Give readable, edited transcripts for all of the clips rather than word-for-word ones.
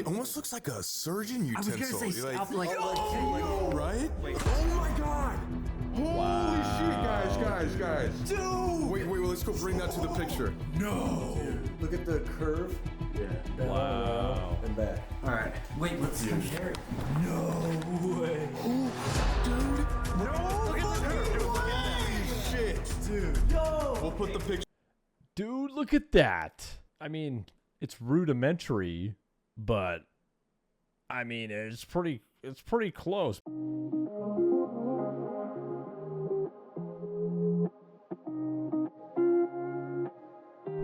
almost looks like a surgeon utensil. I was gonna say scalpel, like, right? Wait. Oh my god! Holy shit, guys. Dude! Wait, let's go bring that to the picture. No! Look at the curve. Yeah. Wow. And back. Alright. Wait, let's compare it. No way. Dude! No! Look at the curve! Look at that! Shit! Dude. Yo! We'll put the picture. Dude, look at that. I mean, it's rudimentary, but I mean, it's pretty close.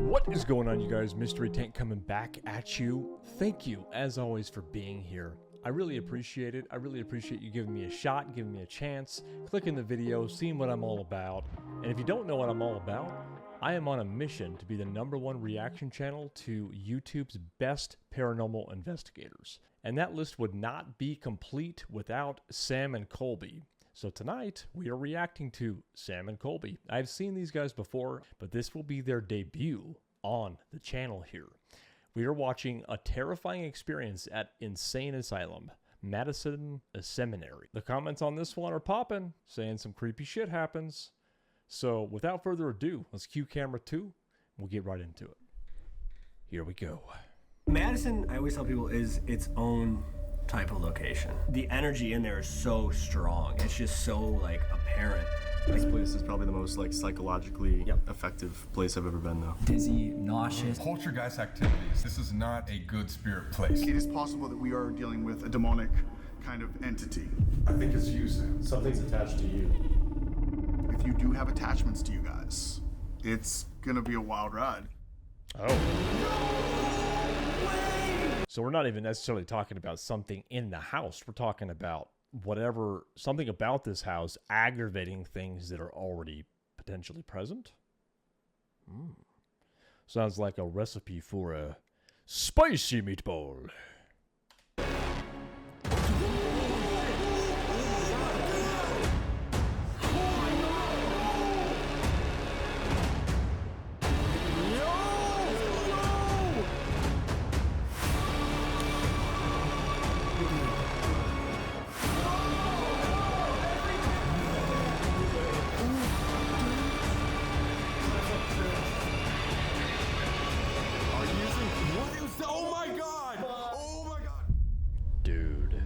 What is going on, you guys? Mystery Tank coming back at you. Thank you, as always, for being here. I really appreciate it. I really appreciate you giving me a shot, giving me a chance, clicking the video, seeing what I'm all about. And if you don't know what I'm all about, I am on a mission to be the #1 reaction channel to YouTube's best paranormal investigators. And that list would not be complete without Sam and Colby. So tonight, we are reacting to Sam and Colby. I've seen these guys before, but this will be their debut on the channel here. We are watching a terrifying experience at Insane Asylum, Madison Seminary. The comments on this one are popping, saying some creepy shit happens. So without further ado, let's cue camera 2. We'll get right into it. Here we go. Madison, I always tell people, is its own type of location. The energy in there is so strong. It's just so like apparent. This place is probably the most like psychologically effective place I've ever been though. Dizzy, nauseous. Poltergeist activities. This is not a good spirit place. It is possible that we are dealing with a demonic kind of entity. I think it's you, Sam. Something's attached to you. If you do have attachments to you guys, it's gonna be a wild ride. Oh. So we're not even necessarily talking about something in the house. We're talking about something about this house aggravating things that are already potentially present. Sounds like a recipe for a spicy meatball. Dude.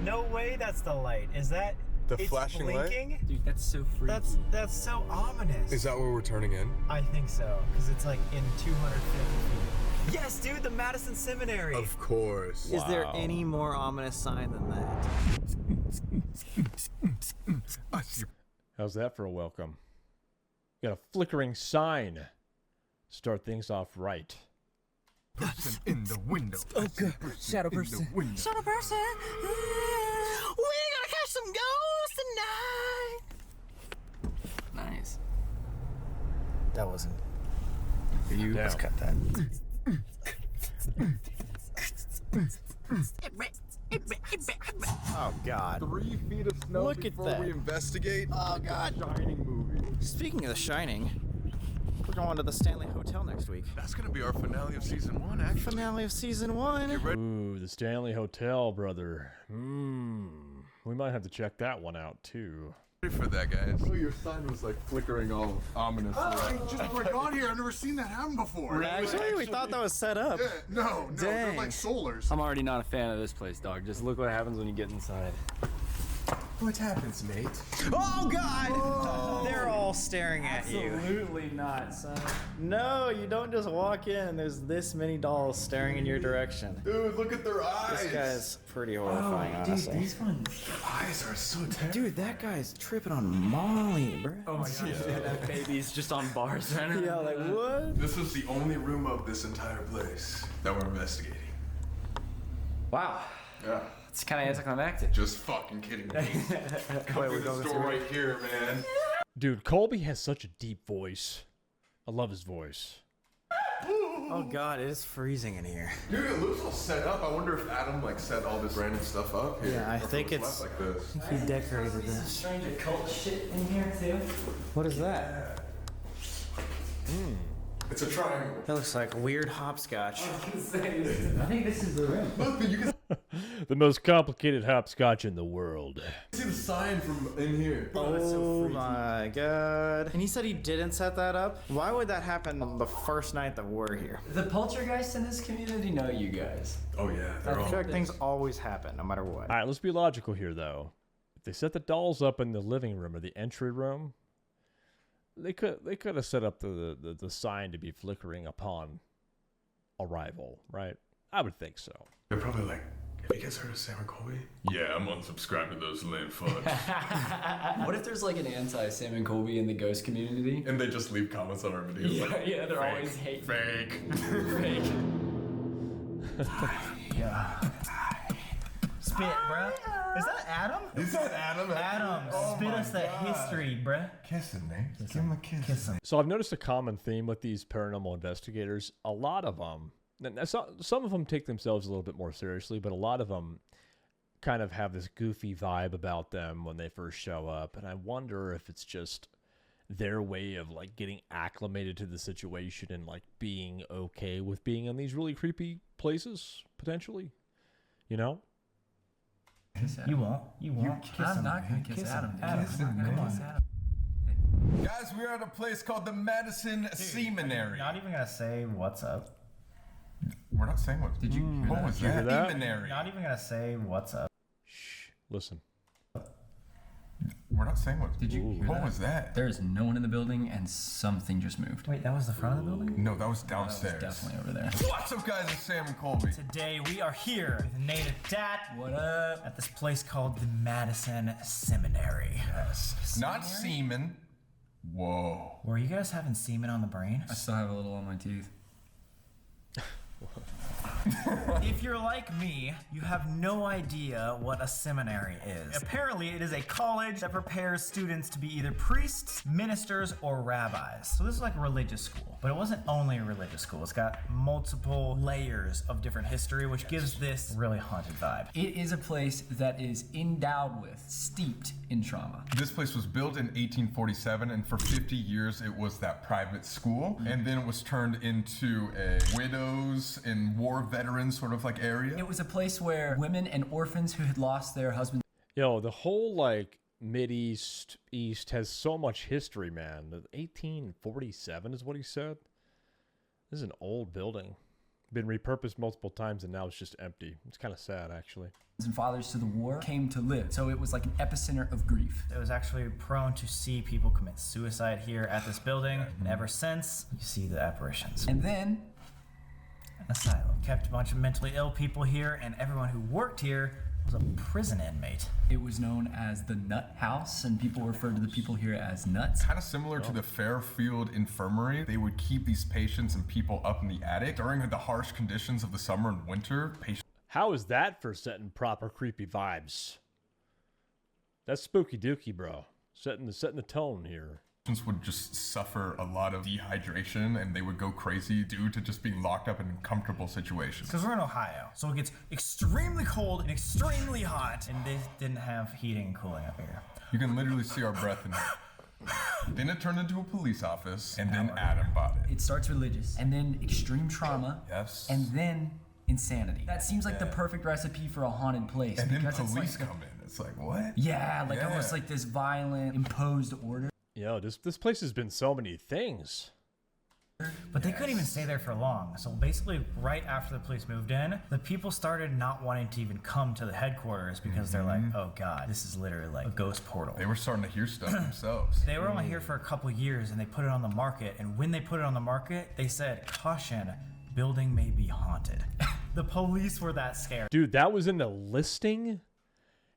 No way that's the light. Is that the it's flashing blinking? light? Dude, that's so freaky. That's so ominous. Is that where we're turning in? I think so, because it's like in 250 feet. Yes, dude, the Madison Seminary. Of course. Is there any more ominous sign than that? How's that for a welcome? Got a flickering sign. Start things off right. Person in the window. Oh god, shadow person. Shadow person. We're gonna catch some ghosts tonight. Nice. That wasn't. You Let's cut that. Oh god. 3 feet of snow Look at before that. we investigate. Oh god. Shining movie. Speaking of The Shining, we're going to the Stanley Hotel next week. That's gonna be our finale of season 1, actually. Finale of season 1. Ooh, the Stanley Hotel, brother. We might have to check that one out too. Ready for that, guys. Oh, your sign was like flickering all ominously. I just forgot here. I've never seen that happen before. Actually, we thought that was set up. Yeah, no, they're like solars. I'm already not a fan of this place, dog. Just look what happens when you get inside. What happens, mate? Oh god! Oh. They're all staring at you. Absolutely not, son. No, you don't just walk in and there's this many dolls staring in your direction. Dude, look at their eyes. This guy's pretty horrifying, honestly. Dude, these ones. Their eyes are so terrible. Dude, that guy's tripping on Molly, bro. Oh my god, yeah, that baby's just on bars right now. Yeah, like what? This is the only room of this entire place that we're investigating. Wow. Yeah. It's kind of anticlimactic. Just fucking kidding me. Come through this door right here, man. Dude, Colby has such a deep voice. I love his voice. Oh god, it is freezing in here. Dude, it looks all set up. I wonder if Adam like set all this random stuff up here. Yeah, I think it's like this. he decorated this. Strange occult shit in here too. What is that? It's a triangle. That looks like weird hopscotch. I think this is the room. Look, but you can The most complicated hopscotch in the world. see the sign from in here. Oh my god. And he said he didn't set that up? Why would that happen on the first night that we're here? The poltergeists in this community know you guys. Oh yeah, they're I all. feel like things always happen, no matter what. All right, let's be logical here, though. If they set the dolls up in the living room or the entry room, they could have set up the sign to be flickering upon arrival, right? I would think so. They're probably like, have you guys heard of Sam and Colby? Yeah, I'm unsubscribed to those lame fucks. What if there's like an anti-Sam and Colby in the ghost community? And they just leave comments on our videos. Yeah, like, yeah, they're fake, always hating. Fake. Spit, bruh. Is that Adam? This is Adam. Adam, spit us that history, bruh. Kiss him, man. Give him a kiss. Kiss him. So I've noticed a common theme with these paranormal investigators. A lot of them, some of them take themselves a little bit more seriously, but a lot of them kind of have this goofy vibe about them when they first show up. And I wonder if it's just their way of like getting acclimated to the situation and like being okay with being in these really creepy places, potentially. You know? You won't. You won't. Kiss I'm him. not gonna kiss Adam. Kiss him, I'm not gonna man. kiss Adam. Guys, we're at a place called the Madison Seminary. Not even gonna say what's up. We're not saying what. Did you hear What that? was Did you hear that? that? Seminary. Not even gonna say what's up. Shh. Listen. We're not saying what. Did you hear What that? was that? There is no one in the building and something just moved. Wait, that was the front of the building? No, that was downstairs. Definitely over there. What's up, guys? It's Sam and Colby. Today we are here with Nate and Dat What up? at this place called the Madison Seminary. Yes. Not semen. Whoa. Were you guys having semen on the brain? I still have a little on my teeth. If you're like me, you have no idea what a seminary is. Apparently, it is a college that prepares students to be either priests, ministers, or rabbis. So this is like a religious school, but it wasn't only a religious school. It's got multiple layers of different history, which gives this really haunted vibe. It is a place that is endowed with, steeped in trauma. This place was built in 1847, and for 50 years it was that private school, and then it was turned into a widows and war veterans sort of like area. It was a place where women and orphans who had lost their husbands. Yo, the whole like East has so much history, man. 1847 is what he said. This is an old building. Been repurposed multiple times and now it's just empty. It's kind of sad, actually. And fathers to the war came to live. So it was like an epicenter of grief. It was actually prone to see people commit suicide here at this building, and ever since, you see the apparitions. And then An asylum. Kept a bunch of mentally ill people here, and everyone who worked here was a prison inmate. it was known as the Nut House, and people referred to the people here as nuts. Kind of similar to the Fairfield Infirmary. They would keep these patients and people up in the attic. During the harsh conditions of the summer and winter, patients How is that for setting proper creepy vibes? That's spooky dooky, bro. Setting the tone here. would just suffer a lot of dehydration and they would go crazy due to just being locked up in uncomfortable situations. Because we're in Ohio, so it gets extremely cold and extremely hot, and they didn't have heating and cooling up here. You can literally see our breath in it. Then it turned into a police office, and then Adam bought it. It starts religious, and then extreme trauma, Yes. and then insanity. That seems like the perfect recipe for a haunted place. And then because it's police like, come in. It's like, what? yeah, like Yeah. almost like this violent, imposed order. Yo, this place has been so many things. But they couldn't even stay there for long. So basically, right after the police moved in, the people started not wanting to even come to the headquarters because they're like, oh god, this is literally like a ghost portal. They were starting to hear stuff themselves. They were only here for a couple years, and they put it on the market. And when they put it on the market, they said, caution, building may be haunted. The police were that scared. Dude, that was in the listing?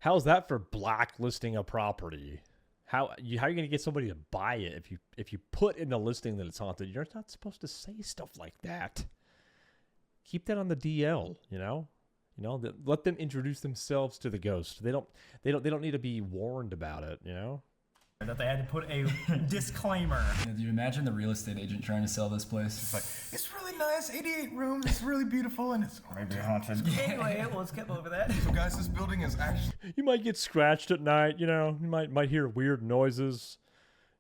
How's that for blacklisting a property? How are you gonna get somebody to buy it if you put in the listing that it's haunted? You're not supposed to say stuff like that. Keep that on the DL, you know. Let them introduce themselves to the ghost. They don't need to be warned about it, you know. That they had to put a disclaimer. Do you imagine the real estate agent trying to sell this place? It's like, it's really nice, 88 rooms, it's really beautiful, and it's maybe haunted. Anyway, we'll skip over that. So guys, this building is actually You might get scratched at night, you know. You might hear weird noises.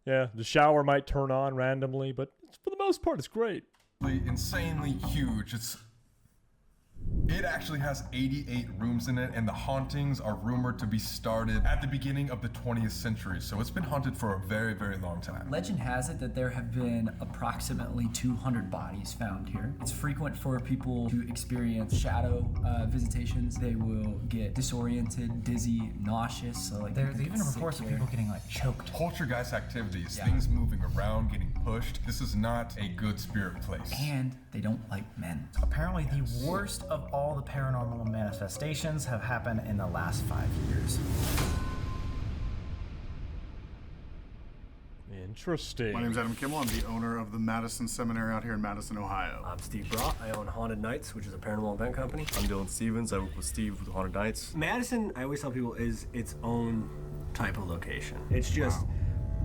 Yeah, the shower might turn on randomly, but for the most part, it's great. Insanely huge. It actually has 88 rooms in it, and the hauntings are rumored to be started at the beginning of the 20th century. So it's been haunted for a very, very long time. Legend has it that there have been approximately 200 bodies found here. It's frequent for people to experience shadow visitations. They will get disoriented, dizzy, nauseous. So like There's even reports of people getting like choked. Poltergeist activities, things moving around, getting pushed. This is not a good spirit place. And they don't like men. Apparently the worst of all the paranormal manifestations have happened in the last 5 years. Interesting. My name's Adam Kimmel. I'm the owner of the Madison Seminary out here in Madison, Ohio. I'm Steve Brott. I own Haunted Nights, which is a paranormal event company. I'm Dylan Stevens. I work with Steve with Haunted Nights. Madison, I always tell people, is its own type of location. It's just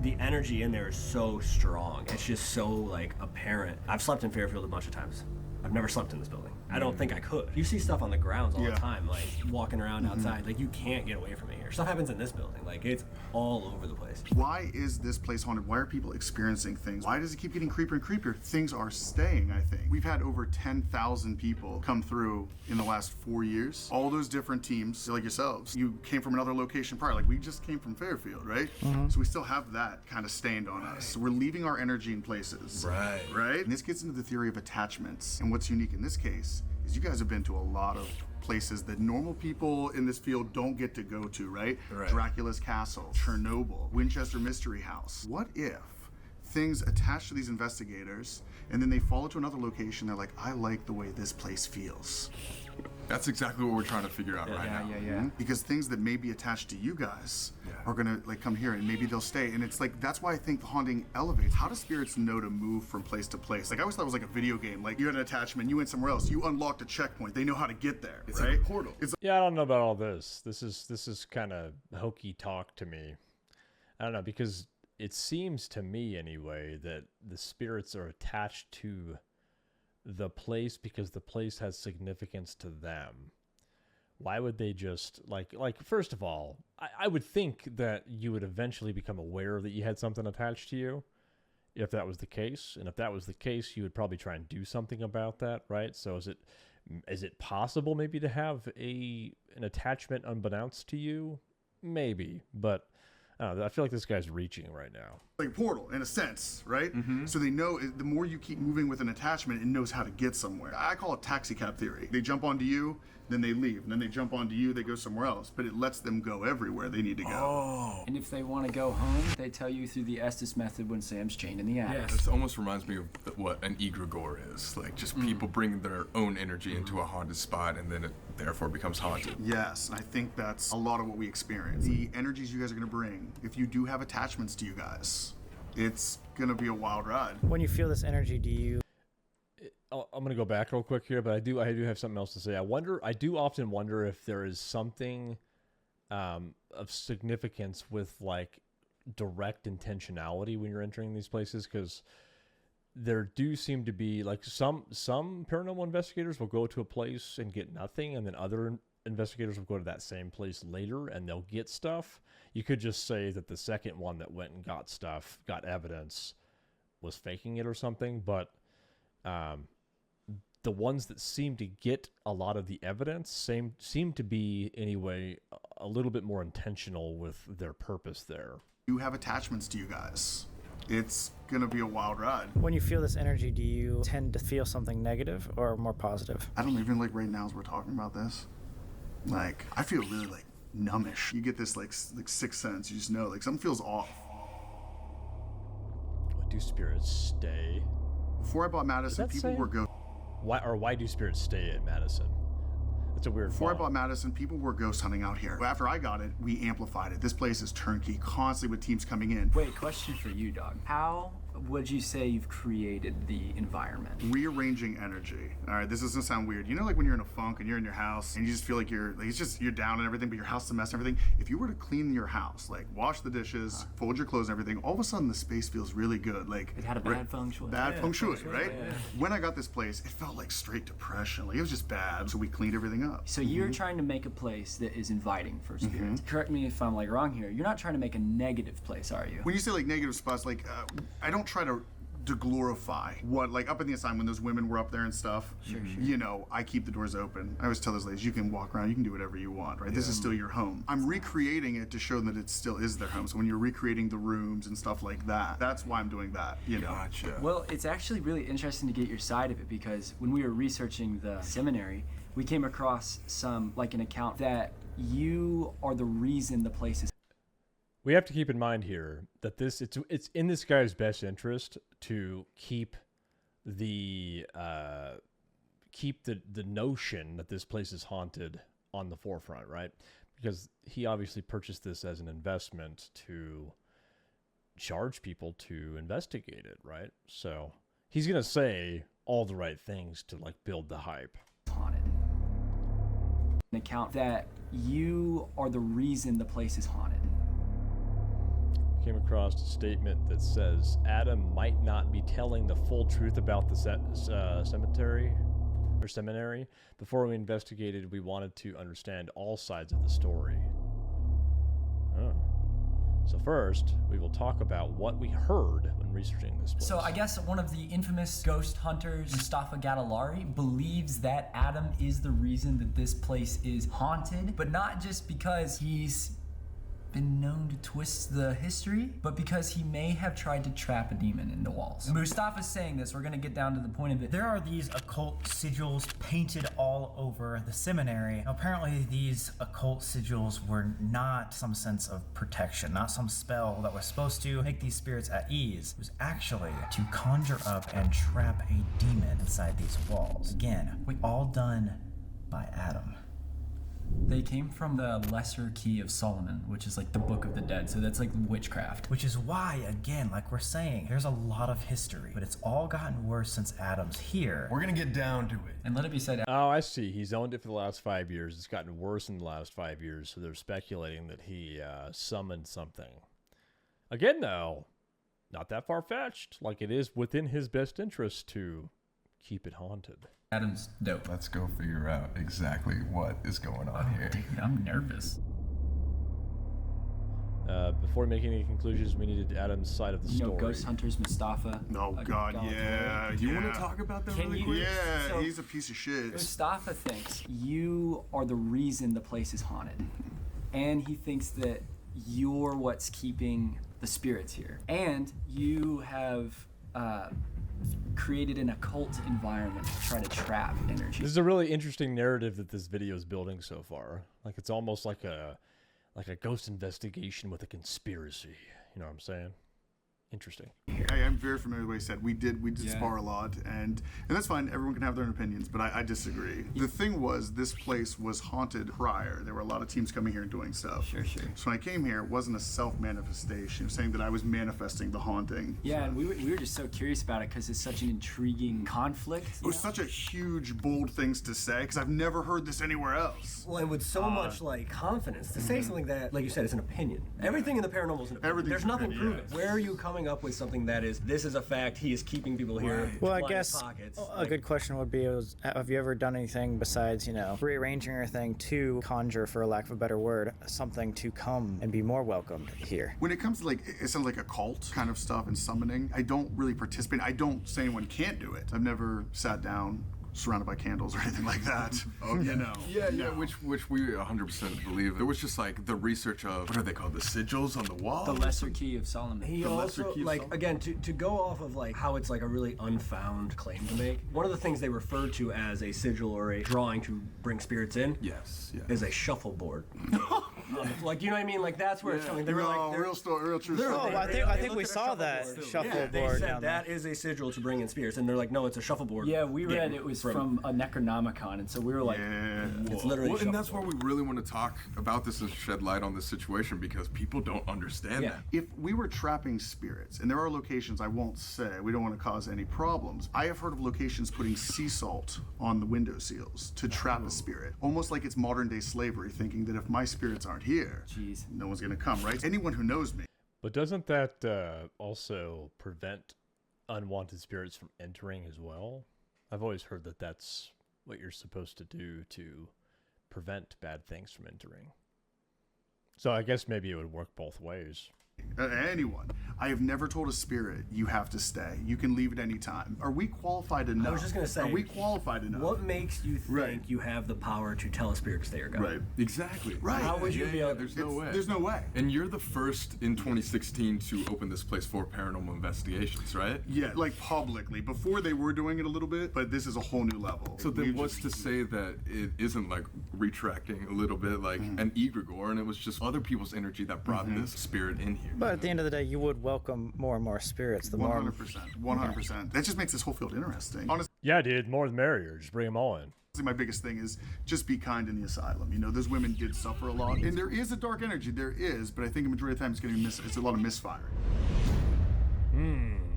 the energy in there is so strong. It's just so like apparent. I've slept in Fairfield a bunch of times. I've never slept in this building. I don't think I could. You see stuff on the grounds all the time, like walking around outside. Like you can't get away from it here. Stuff happens in this building. Like it's all over the place. Why is this place haunted? Why are people experiencing things? Why does it keep getting creepier and creepier? Things are staying, I think. We've had over 10,000 people come through in the last 4 years. All those different teams, like yourselves. You came from another location prior. Like we just came from Fairfield, right? So we still have that kind of stained on us. So we're leaving our energy in places. Right? And this gets into the theory of attachments. And what's unique in this case is you guys have been to a lot of places that normal people in this field don't get to go to, right? Dracula's Castle, Chernobyl, Winchester Mystery House. What if things attach to these investigators and then they fall into another location, they're like, I like the way this place feels. That's exactly what we're trying to figure out right now. Because things that may be attached to you guys are gonna like come here and maybe they'll stay. And it's like, that's why I think the haunting elevates. How do spirits know to move from place to place? Like I always thought it was like a video game. Like you had an attachment, you went somewhere else, you unlocked a checkpoint. They know how to get there, It's right? like a portal. Yeah, I don't know about all this. This is kind of hokey talk to me. I don't know, because it seems to me anyway that the spirits are attached to the place because the place has significance to them. Why would they just like first of all, I would think that you would eventually become aware that you had something attached to you if that was the case. And if that was the case, you would probably try and do something about that, right? So is it possible maybe to have an attachment unbeknownst to you? Maybe, but I feel like this guy's reaching right now. Like a portal in a sense, right? So they know the more you keep moving with an attachment, it knows how to get somewhere. I call it taxi cab theory. They jump onto you, then they leave, and then they jump onto you, they go somewhere else, but it lets them go everywhere they need to go. And if they want to go home, they tell you through the Estes method when Sam's chained in the attic. This almost reminds me of what an egregore is. Like just people bring their own energy into a haunted spot and then it therefore becomes haunted. Yes, and I think that's a lot of what we experience. The energies you guys are gonna bring, if you do have attachments to you guys, it's gonna be a wild ride. When you feel this energy, do you... I'm gonna go back real quick here, but I do have something else to say. I do often wonder if there is something of significance with like direct intentionality when you're entering these places, because there do seem to be like some paranormal investigators will go to a place and get nothing, and then other investigators will go to that same place later and they'll get stuff. You could just say that the second one that went and got stuff, got evidence, was faking it or something, but the ones that seem to get a lot of the evidence seem to be, anyway, a little bit more intentional with their purpose there. You have attachments to you guys. It's gonna be a wild ride. When you feel this energy, do you tend to feel something negative or more positive? I don't even like right now as we're talking about this. Like, I feel really like numbish. You get this like sixth sense. You just know like something feels off. Do spirits stay? Before I bought Madison, people were Why do spirits stay at Madison? That's a weird Before I bought Madison, people were ghost hunting out here. After I got it, we amplified it. This place is turnkey, constantly with teams coming in. Wait, question for you, dog. How would you say you've created the environment? Rearranging energy. All right, this doesn't sound weird. You know, like when you're in a funk and you're in your house and you just feel like you're down and everything, but your house is a mess and everything. If you were to clean your house, like wash the dishes, fold your clothes and everything, all of a sudden the space feels really good. Like it had a bad feng shui. Bad feng shui, right? Yeah. When I got this place, it felt like straight depression. Like it was just bad. So we cleaned everything up. So you're trying to make a place that is inviting for spirits. Correct me if I'm like wrong here. You're not trying to make a negative place, are you? When you say like negative spots, like I don't try to glorify what, like up in the asylum when those women were up there and stuff. Sure. You know, I keep the doors open. I always tell those ladies, you can walk around, you can do whatever you want, right? This is still your home. I'm recreating it to show that it still is their home. So when you're recreating the rooms and stuff like that, that's why I'm doing that, you know. Gotcha. Well, it's actually really interesting to get your side of it, because when we were researching the seminary, we came across an account that you are the reason the place is. We have to keep in mind here that it's in this guy's best interest to keep the notion that this place is haunted on the forefront, right? Because he obviously purchased this as an investment to charge people to investigate it, right? So he's gonna say all the right things to like build the hype. Haunted. An account that you are the reason the place is haunted. Came across a statement that says Adam might not be telling the full truth about the seminary. Before we investigated, we wanted to understand all sides of the story. Oh. So first, we will talk about what we heard when researching this place. So I guess one of the infamous ghost hunters, Mustafa Gadalari, believes that Adam is the reason that this place is haunted, but not just because he's been known to twist the history, but because he may have tried to trap a demon in the walls. Mustafa's saying this, we're gonna get down to the point of it. There are these occult sigils painted all over the seminary. Now, apparently these occult sigils were not some sense of protection, not some spell that was supposed to make these spirits at ease. It was actually to conjure up and trap a demon inside these walls. Again, all done by Adam. They came from the Lesser Key of Solomon, which is like the Book of the Dead, so that's like witchcraft. Which is why, again, like we're saying, there's a lot of history, but it's all gotten worse since Adam's here. We're gonna get down to it. And let it be said... Oh, I see. He's owned it for the last 5 years. It's gotten worse in the last 5 years, so they're speculating that he summoned something. Again, though, not that far-fetched. Like, it is within his best interest to keep it haunted. Adam's dope. Let's go figure out exactly what is going on here. Dude, I'm nervous. Before making any conclusions, we needed Adam's side of the story. Ghost Hunters Mustafa. Oh God, yeah. Do you want to talk about that really quick? Yeah, So, he's a piece of shit. Mustafa thinks you are the reason the place is haunted. And he thinks that you're what's keeping the spirits here. And you have created an occult environment to try to trap energy. This is a really interesting narrative that this video is building so far. Like, it's almost like a ghost investigation with a conspiracy. You know what I'm saying? Interesting. I'm very familiar with what he said. We did spar a lot, and that's fine. Everyone can have their own opinions, but I disagree. The thing was, this place was haunted prior. There were a lot of teams coming here and doing stuff. Sure. So when I came here, it wasn't a self-manifestation, saying that I was manifesting the haunting. Yeah, and we were just so curious about it because it's such an intriguing conflict. It was such a huge, bold things to say, because I've never heard this anywhere else. Well, and with so much like confidence to say something that, like you said, is an opinion. Everything in the paranormal is an opinion. There's nothing proven. Where are you coming up with something that is, this is a fact, he is keeping people here? Well, I guess a good question would be, have you ever done anything besides, rearranging everything to conjure, for a lack of a better word, something to come and be more welcomed here? When it comes to it sounds like occult kind of stuff and summoning, I don't really participate. I don't say anyone can't do it. I've never sat down surrounded by candles or anything like that. Yeah, which we 100% believe. There was just like the research of, what are they called, the sigils on the wall? The Lesser Key of Solomon. He also, again, to go off of how it's like a really unfound claim to make, one of the things they refer to as a sigil or a drawing to bring spirits in yes. is a shuffleboard. Like, you know what I mean? Like, that's where it's coming. They were like, real story, real true Oh, story. I think we saw that they shuffleboard said down that is a sigil to bring in spirits, and they're like, no, it's a shuffleboard. Yeah, we read it was from a Necronomicon, and so we were like, It's literally. Well, and that's why we really want to talk about this and shed light on this situation, because people don't understand that. If we were trapping spirits, and there are locations I won't say, we don't want to cause any problems. I have heard of locations putting sea salt on the window seals to trap a spirit, almost like it's modern day slavery, thinking that if my spirits aren't here, no one's gonna come, right? Anyone who knows me. But doesn't that also prevent unwanted spirits from entering as well? I've always heard that that's what you're supposed to do to prevent bad things from entering. So I guess maybe it would work both ways. Anyone. I have never told a spirit you have to stay. You can leave at any time. Are we qualified enough? I was just gonna say, are we qualified enough? What makes you think you have the power to tell a spirit to stay or go? Right. Exactly. Right. How would you be able? There's no way. There's no way. And you're the first in 2016 to open this place for paranormal investigations, right? Yeah, like publicly. Before they were doing it a little bit, but this is a whole new level. So then what's to say that it isn't like retracting a little bit like an egregore, and it was just other people's energy that brought this spirit in here? But at the end of the day, you would welcome more and more spirits. The more 100%. 100%. That just makes this whole field interesting. Honestly, Yeah, dude, more the merrier. Just bring them all in. my biggest thing is just be kind in the asylum. You know, those women did suffer a lot. And there is a dark energy. There is, but I think a majority of the time it's going to be it's a lot of misfire.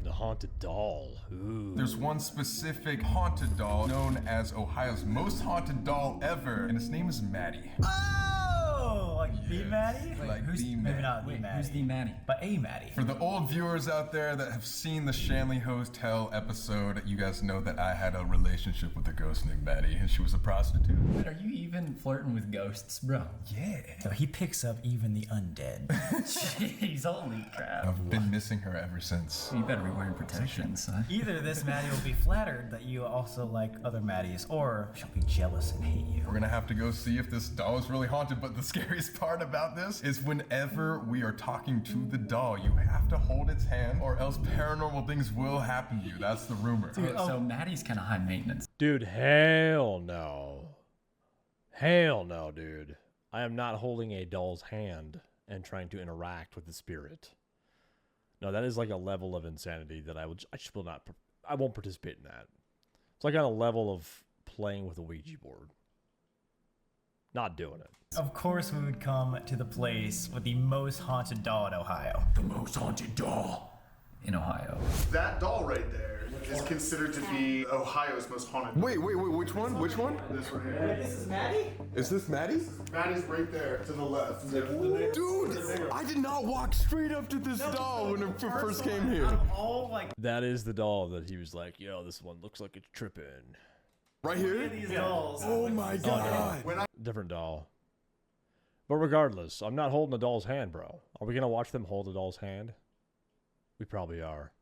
The haunted doll. Ooh. There's one specific haunted doll known as Ohio's most haunted doll ever, and its name is Maddie. Oh, like the Maddie? Like the Maybe Maddie. not the Maddie. Who's the Maddie? But a Maddie. For the old viewers out there that have seen the Shanley Hotel episode, you guys know that I had a relationship with a ghost named Maddie, and she was a prostitute. Wait, are you even flirting with ghosts, bro? Yeah. So he picks up even the undead. Jeez, holy crap. I've been missing her ever since. You better be wearing protection, son. Either this Maddie will be flattered that you also like other Maddies, or she'll be jealous and hate you. We're gonna have to go see if this doll is really haunted, but the scariest part about this is whenever we are talking to the doll, you have to hold its hand or else paranormal things will happen to you. That's the rumor. So Maddie's kind of high maintenance. Dude, hell no. Hell no, dude. I am not holding a doll's hand and trying to interact with the spirit. No, that is like a level of insanity that I just will not, I won't participate in that. It's like on a level of playing with a Ouija board. Not doing it. Of course we would come to the place with the most haunted doll in Ohio. The most haunted doll in Ohio. That doll right there is considered to be Ohio's most haunted. Wait, which one? Which one? This one here. This is Maddie? Is this Maddie? Maddie's right there to the left. Dude, I did not walk straight up to this doll when it first came here. All like That is the doll that he was like, yo, this one looks like it's tripping. Right here? these dolls. Oh my god. Different doll. But regardless, I'm not holding the doll's hand, bro. Are we going to watch them hold the doll's hand? We probably are.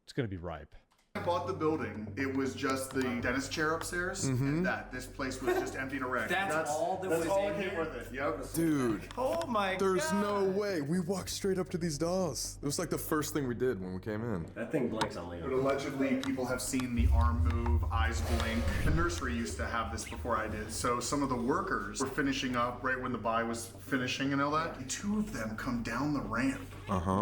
It's going to be ripe. I bought the building. It was just the dentist chair upstairs, and that this place was just empty and a wreck. That's all that was all in that came here? with it. Yep. Dude, Oh my god. there's no way. We walked straight up to these dolls. It was like the first thing we did when we came in. That thing blinks on But Leo. allegedly, people have seen the arm move, eyes blink. The nursery used to have this before I did. So some of the workers were finishing up right when the buy was finishing and all that. And two of them come down the ramp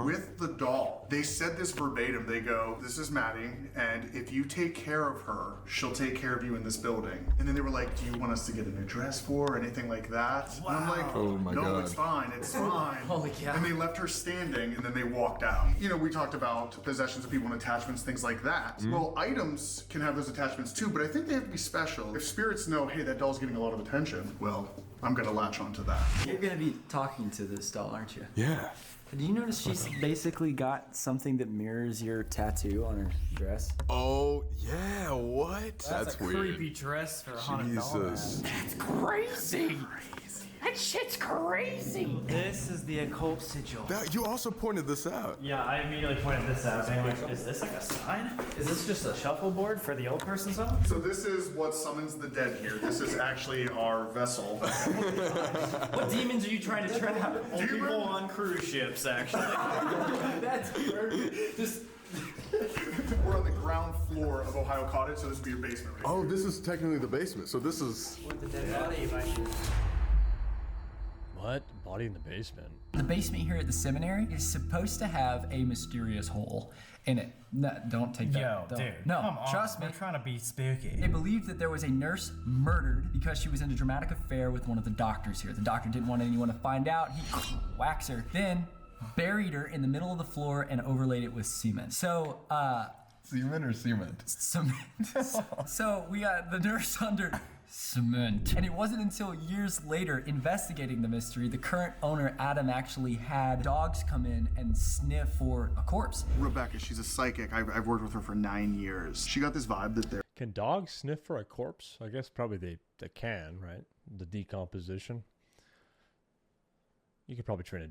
with the doll. They said this verbatim. They go, "This is Maddie, and if you take care of her, she'll take care of you in this building." And then they were like, "Do you want us to get a new dress for her or anything like that?" And I'm like, Oh my "No, God. it's fine. It's fine." Holy cow. And they left her standing, and then they walked out. You know, we talked about possessions of people and attachments, things like that. Well, items can have those attachments too, but I think they have to be special. If spirits know, hey, that doll's getting a lot of attention, well, I'm gonna latch onto that. You're gonna be talking to this doll, aren't you? Yeah. Do you notice she's basically got something that mirrors your tattoo on her dress? Oh, yeah, what? That's weird. Creepy dress for a haunted doll. Jesus. That's crazy. That shit's crazy. This is the occult sigil. You also pointed this out. Yeah, I immediately pointed this out. Saying, like, is this like a sign? Is this just a shuffleboard for the old person's home? So this is what summons the dead here. This is actually our vessel. What demons are you trying to trap? Old you people remember- on cruise ships, actually. That's perfect. Just We're on the ground floor of Ohio Cottage, so this would be your basement right Oh, this is technically the basement, so this is... the dead body, What? Body in the basement. The basement here at the seminary is supposed to have a mysterious hole in it. No, don't take that. Yo, don't. dude. No, come on. trust me. We're trying to be spooky. They believed that there was a nurse murdered because she was in a dramatic affair with one of the doctors here. The doctor didn't want anyone to find out. He whacks her, then buried her in the middle of the floor and overlaid it with cement. So, Semen or cement? Cement. So we got the nurse under cement. And it wasn't until years later, investigating the mystery, the current owner, Adam, actually had dogs come in and sniff for a corpse. Rebecca, she's a psychic. I've worked with her for 9 years. She got this vibe that Can dogs sniff for a corpse? I guess probably they can, right? The decomposition. You could probably train a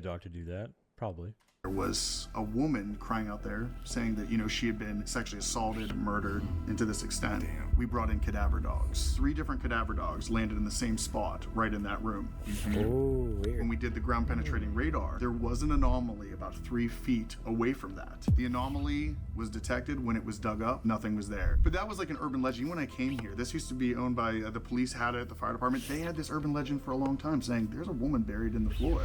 dog to do that, probably. there was a woman crying out there saying that, you know, she had been sexually assaulted, murdered, and to this extent. Damn. We brought in cadaver dogs. 3 different cadaver dogs landed in the same spot, right in that room. Ooh, weird. When we did the ground penetrating radar, there was an anomaly about 3 feet away from that. The anomaly was detected when it was dug up. Nothing was there. But that was like an urban legend. When I came here, this used to be owned by the police, had it, the fire department. They had this urban legend for a long time saying there's a woman buried in the floor.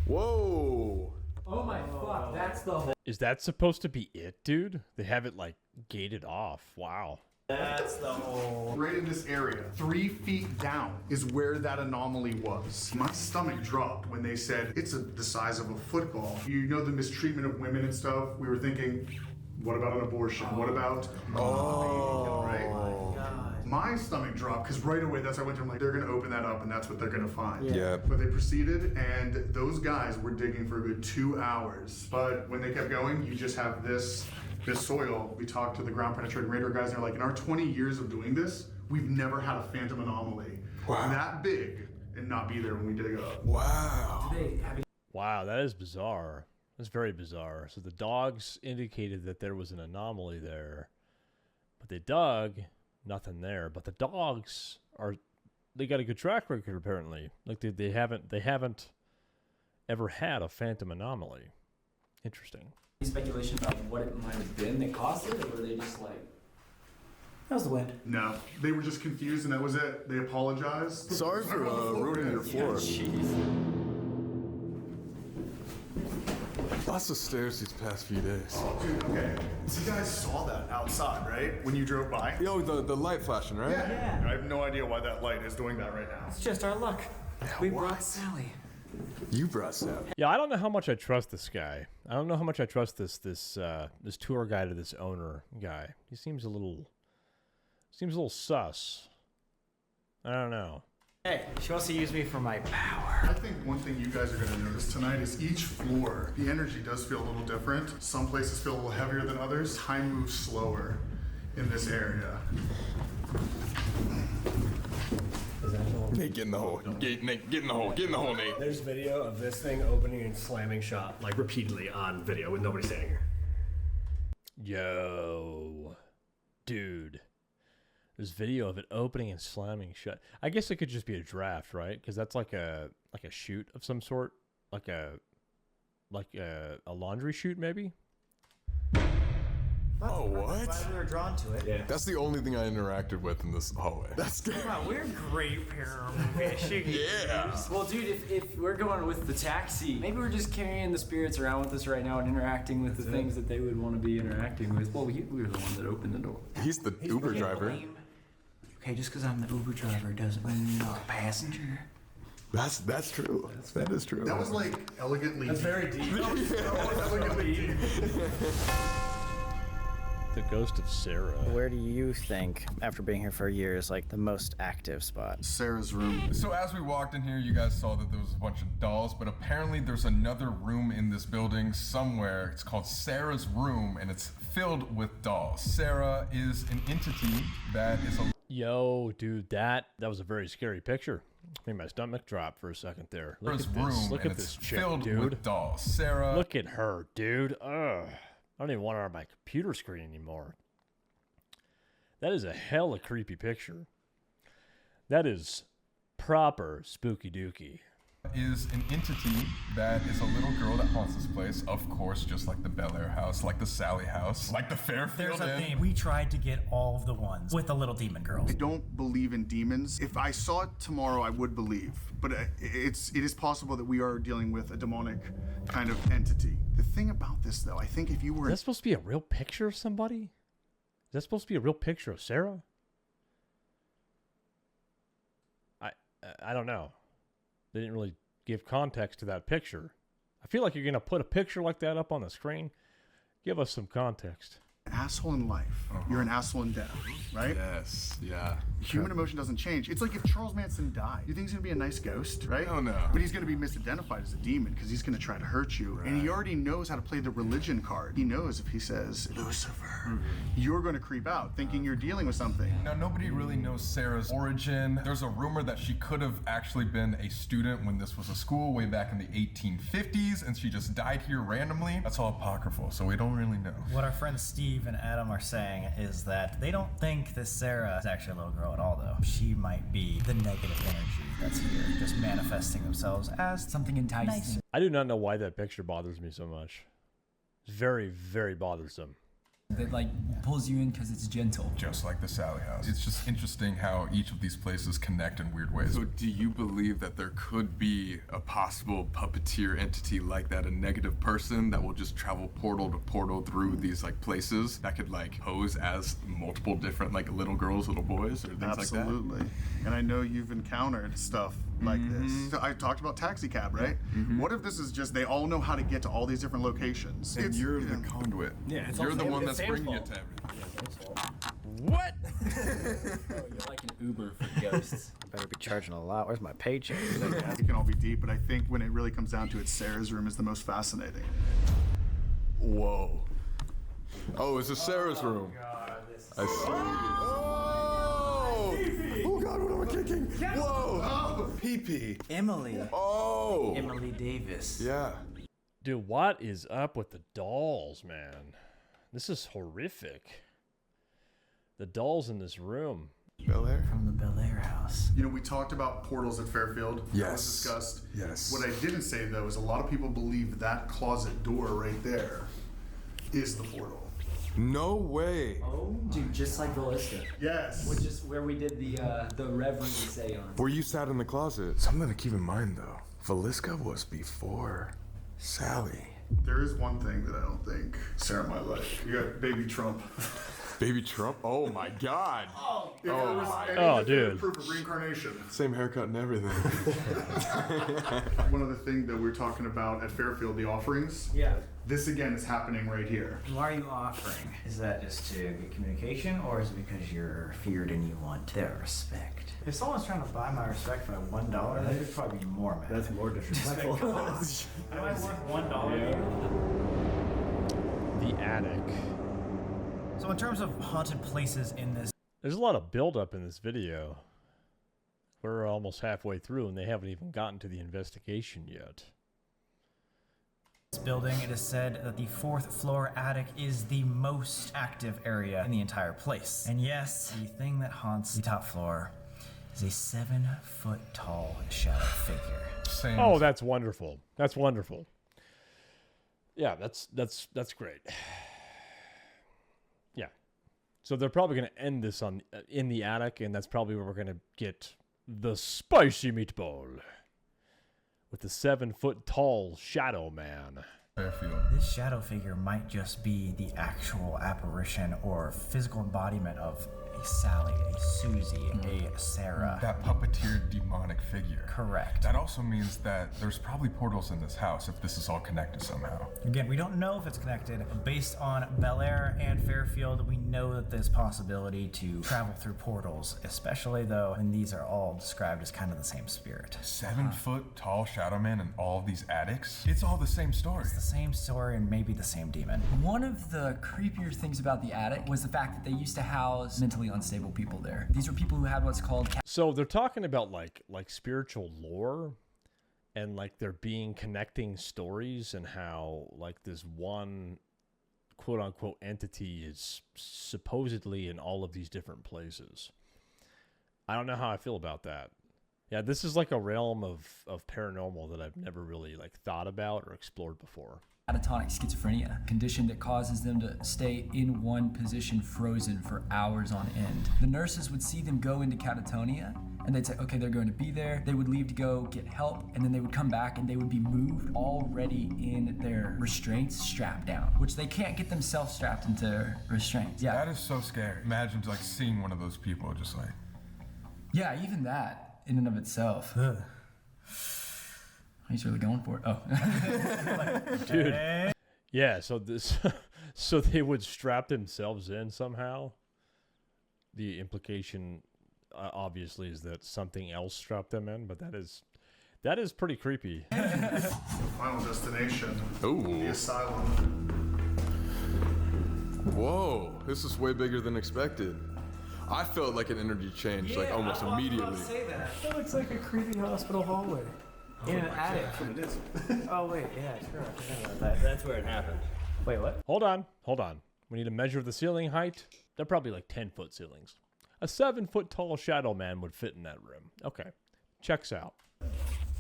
Whoa. Oh my fuck, that's the whole... Is that supposed to be it, dude? They have it like gated off. Wow. That's the whole... Right in this area, 3 feet down is where that anomaly was. My stomach dropped when they said it's the size of a football. You know, the mistreatment of women and stuff. We were thinking, what about an abortion? What about... Oh. Right? My stomach dropped because right away that's how I went to them, like, they're gonna open that up and that's what they're gonna find. Yeah. But they proceeded and those guys were digging for a good 2 hours. But when they kept going, you just have this soil. We talked to the ground penetrating radar guys and they're like, in our 20 years of doing this, we've never had a phantom anomaly that big and not be there when we dig up. Wow. Wow, that is bizarre. That's very bizarre. So the dogs indicated that there was an anomaly there, but they dug, nothing there. But the dogs they got a good track record apparently. Like they haven't ever had a phantom anomaly. Interesting. Speculation about what it might have been that caused it, or were they just like, that was the wind? No, they were just confused and that was it. They apologized. Sorry for ruining your floor. Lots of stairs these past few days. Oh, dude, okay. So you guys saw that outside, right? When you drove by? Yo, the light flashing, right? Yeah. I have no idea why that light is doing that right now. It's just our luck. We brought Sally. You brought Sally. Yeah, I don't know how much I trust this guy. I don't know how much I trust this tour guide or this owner guy. He seems a little sus. I don't know. Hey, she wants to use me for my power. I think one thing you guys are going to notice tonight is each floor, the energy does feel a little different. Some places feel a little heavier than others. Time moves slower in this area. Nate, get in the hole. Get in the hole. Get in the hole, Nate. There's video of this thing opening and slamming shut, like repeatedly on video with nobody standing here. Yo, dude. There's video of it opening and slamming shut. I guess it could just be a draft, right? Because that's like a chute of some sort, like a laundry chute, maybe. Oh, what? Glad we were drawn to it. Yeah. That's the only thing I interacted with in this hallway. That's scary. Wow, we're great paranormal fishing. Yeah. Well, dude, if we're going with the taxi, maybe we're just carrying the spirits around with us right now and interacting with the things that they would want to be interacting with. Well, we were the one that opened the door. He's the Uber driver. Okay, just because I'm the Uber driver doesn't mean you're not a passenger. That's true. That is true. That was like elegantly deep. Very deep. That was elegantly deep. The ghost of Sarah. Where do you think, after being here for a year, is like the most active spot? Sarah's room. So as we walked in here, you guys saw that there was a bunch of dolls, but apparently there's another room in this building somewhere. It's called Sarah's room, and it's filled with dolls. Sarah is an entity that is a... Yo, dude, that was a very scary picture. Made my stomach drop for a second there. Look Sarah's at this. room, Look and at it's this chick, filled dude. with dolls. Sarah... Look at her, dude. Ugh. I don't even want her on my computer screen anymore. That is a hella creepy picture. That is proper spooky dooky. Is an entity that is a little girl that haunts this place, of course, just like the Bel Air house, like the Sally house, like the Fairfield There's a Inn. theme. We tried to get all of the ones with the little demon girls. I don't believe in demons. If I saw it tomorrow, I would believe. But it is possible that we are dealing with a demonic kind of entity. The thing about this, though, I think if you were... Is that supposed to be a real picture of somebody? Is that supposed to be a real picture of Sarah? I don't know. They didn't really give context to that picture. I feel like you're going to put a picture like that up on the screen. Give us some context. Asshole in life, you're an asshole in death, right? Yes, yeah. Human emotion doesn't change. It's like if Charles Manson died, you think he's gonna be a nice ghost, right? Oh no. But he's gonna be misidentified as a demon because he's gonna try to hurt you. Right. And he already knows how to play the religion card. He knows if he says, Lucifer, you're gonna creep out thinking you're dealing with something. Now, nobody really knows Sarah's origin. There's a rumor that she could have actually been a student when this was a school way back in the 1850s, and she just died here randomly. That's all apocryphal, so we don't really know. What our friends Steve and Adam are saying is that they don't think this Sarah is actually a little girl at all, though. She might be the negative energy that's here, just manifesting themselves as something enticing. Nice. I do not know why that picture bothers me so much. It's very, very bothersome. That like pulls you in because it's gentle. Just like the Sally house. It's just interesting how each of these places connect in weird ways. So do you believe that there could be a possible puppeteer entity like that, a negative person that will just travel portal to portal through these like places that could like pose as multiple different like little girls, little boys, or things like that? Absolutely. And I know you've encountered stuff like this. So I talked about taxi cab, right? What if this is just they all know how to get to all these different locations? And you're the conduit. Yeah, it's you're all the Sam- one it's that's Sam's bringing fault. it to everything. What? You're like an Uber for ghosts. I better be charging a lot. Where's my paycheck? It can all be deep, but I think when it really comes down to it, Sarah's room is the most fascinating. Whoa. Oh, it's a Sarah's room. I see. Oh God, what am I kicking? Whoa. Pee-pee. Emily. Oh. Emily Davis. Yeah. Dude, what is up with the dolls, man? This is horrific. The dolls in this room. Bel Air? From the Bel Air house. You know, we talked about portals at Fairfield. That was Yes. discussed. Yes. What I didn't say, though, is a lot of people believe that closet door right there is the portal. No way. Oh, dude, just like Ballista. Yes. Which is where we did the Reverend seance. Where you sat in the closet. Something to keep in mind though. Velisca was before Sally. There is one thing that I don't think Sarah might like. You got baby Trump. Baby Trump? Oh my God. Oh, dude. Proof of reincarnation. Same haircut and everything. One other thing that we're talking about at Fairfield, the offerings. Yeah. This again is happening right here. Why are you offering? Is that just to get communication, or is it because you're feared and you want their respect? If someone's trying to buy my respect for $1, that would probably be more mad. That's more disrespectful. Am I worth $1 to you? The attic. So in terms of haunted places in this There's a lot of buildup in this video. We're almost halfway through and they haven't even gotten to the investigation yet. building, it is said that the 4th floor attic is the most active area in the entire place. And yes, the thing that haunts the top floor is a 7-foot tall shadow figure. Same. Oh, that's wonderful. That's wonderful. Yeah, that's great. Yeah. So they're probably going to end this on in the attic, and that's probably where we're going to get the spicy meatball with the 7-foot tall shadow man. This shadow figure might just be the actual apparition or physical embodiment of a Sally, a Susie, a Sarah. That puppeteered demonic figure. Correct. That also means that there's probably portals in this house if this is all connected somehow. Again, we don't know if it's connected. Based on Bel Air and Fairfield, we know that there's possibility to travel through portals, especially though when these are all described as kind of the same spirit. 7-foot tall shadow man in all of these attics? It's all the same story. It's the same story and maybe the same demon. One of the creepier things about the attic was the fact that they used to house mentally unstable people there. These were people who had what's called... So they're talking about like spiritual lore and like there being connecting stories and how like this one quote unquote entity is supposedly in all of these different places. I don't know how I feel about that. Yeah, this is like a realm of paranormal that I've never really like thought about or explored before. Catatonic schizophrenia, condition that causes them to stay in one position frozen for hours on end. The nurses would see them go into catatonia and they'd say, okay, they're going to be there. They would leave to go get help, and then they would come back and they would be moved already in their restraints strapped down, which they can't get themselves strapped into restraints. Yeah. That is so scary. Imagine like seeing one of those people just like. Yeah, even that in and of itself. He's really going for it. Oh. Dude. Yeah, so they would strap themselves in somehow. The implication obviously is that something else strapped them in, but that is pretty creepy. Final destination. Ooh. The asylum. Whoa, this is way bigger than expected. I felt like an energy change, like almost immediately. That looks like a creepy hospital hallway. In an attic. Oh wait, yeah, sure. I forgot about that. That's where it happened. Wait, what? Hold on. We need to measure the ceiling height. They're probably like 10-foot ceilings. A 7-foot tall shadow man would fit in that room. Okay, checks out.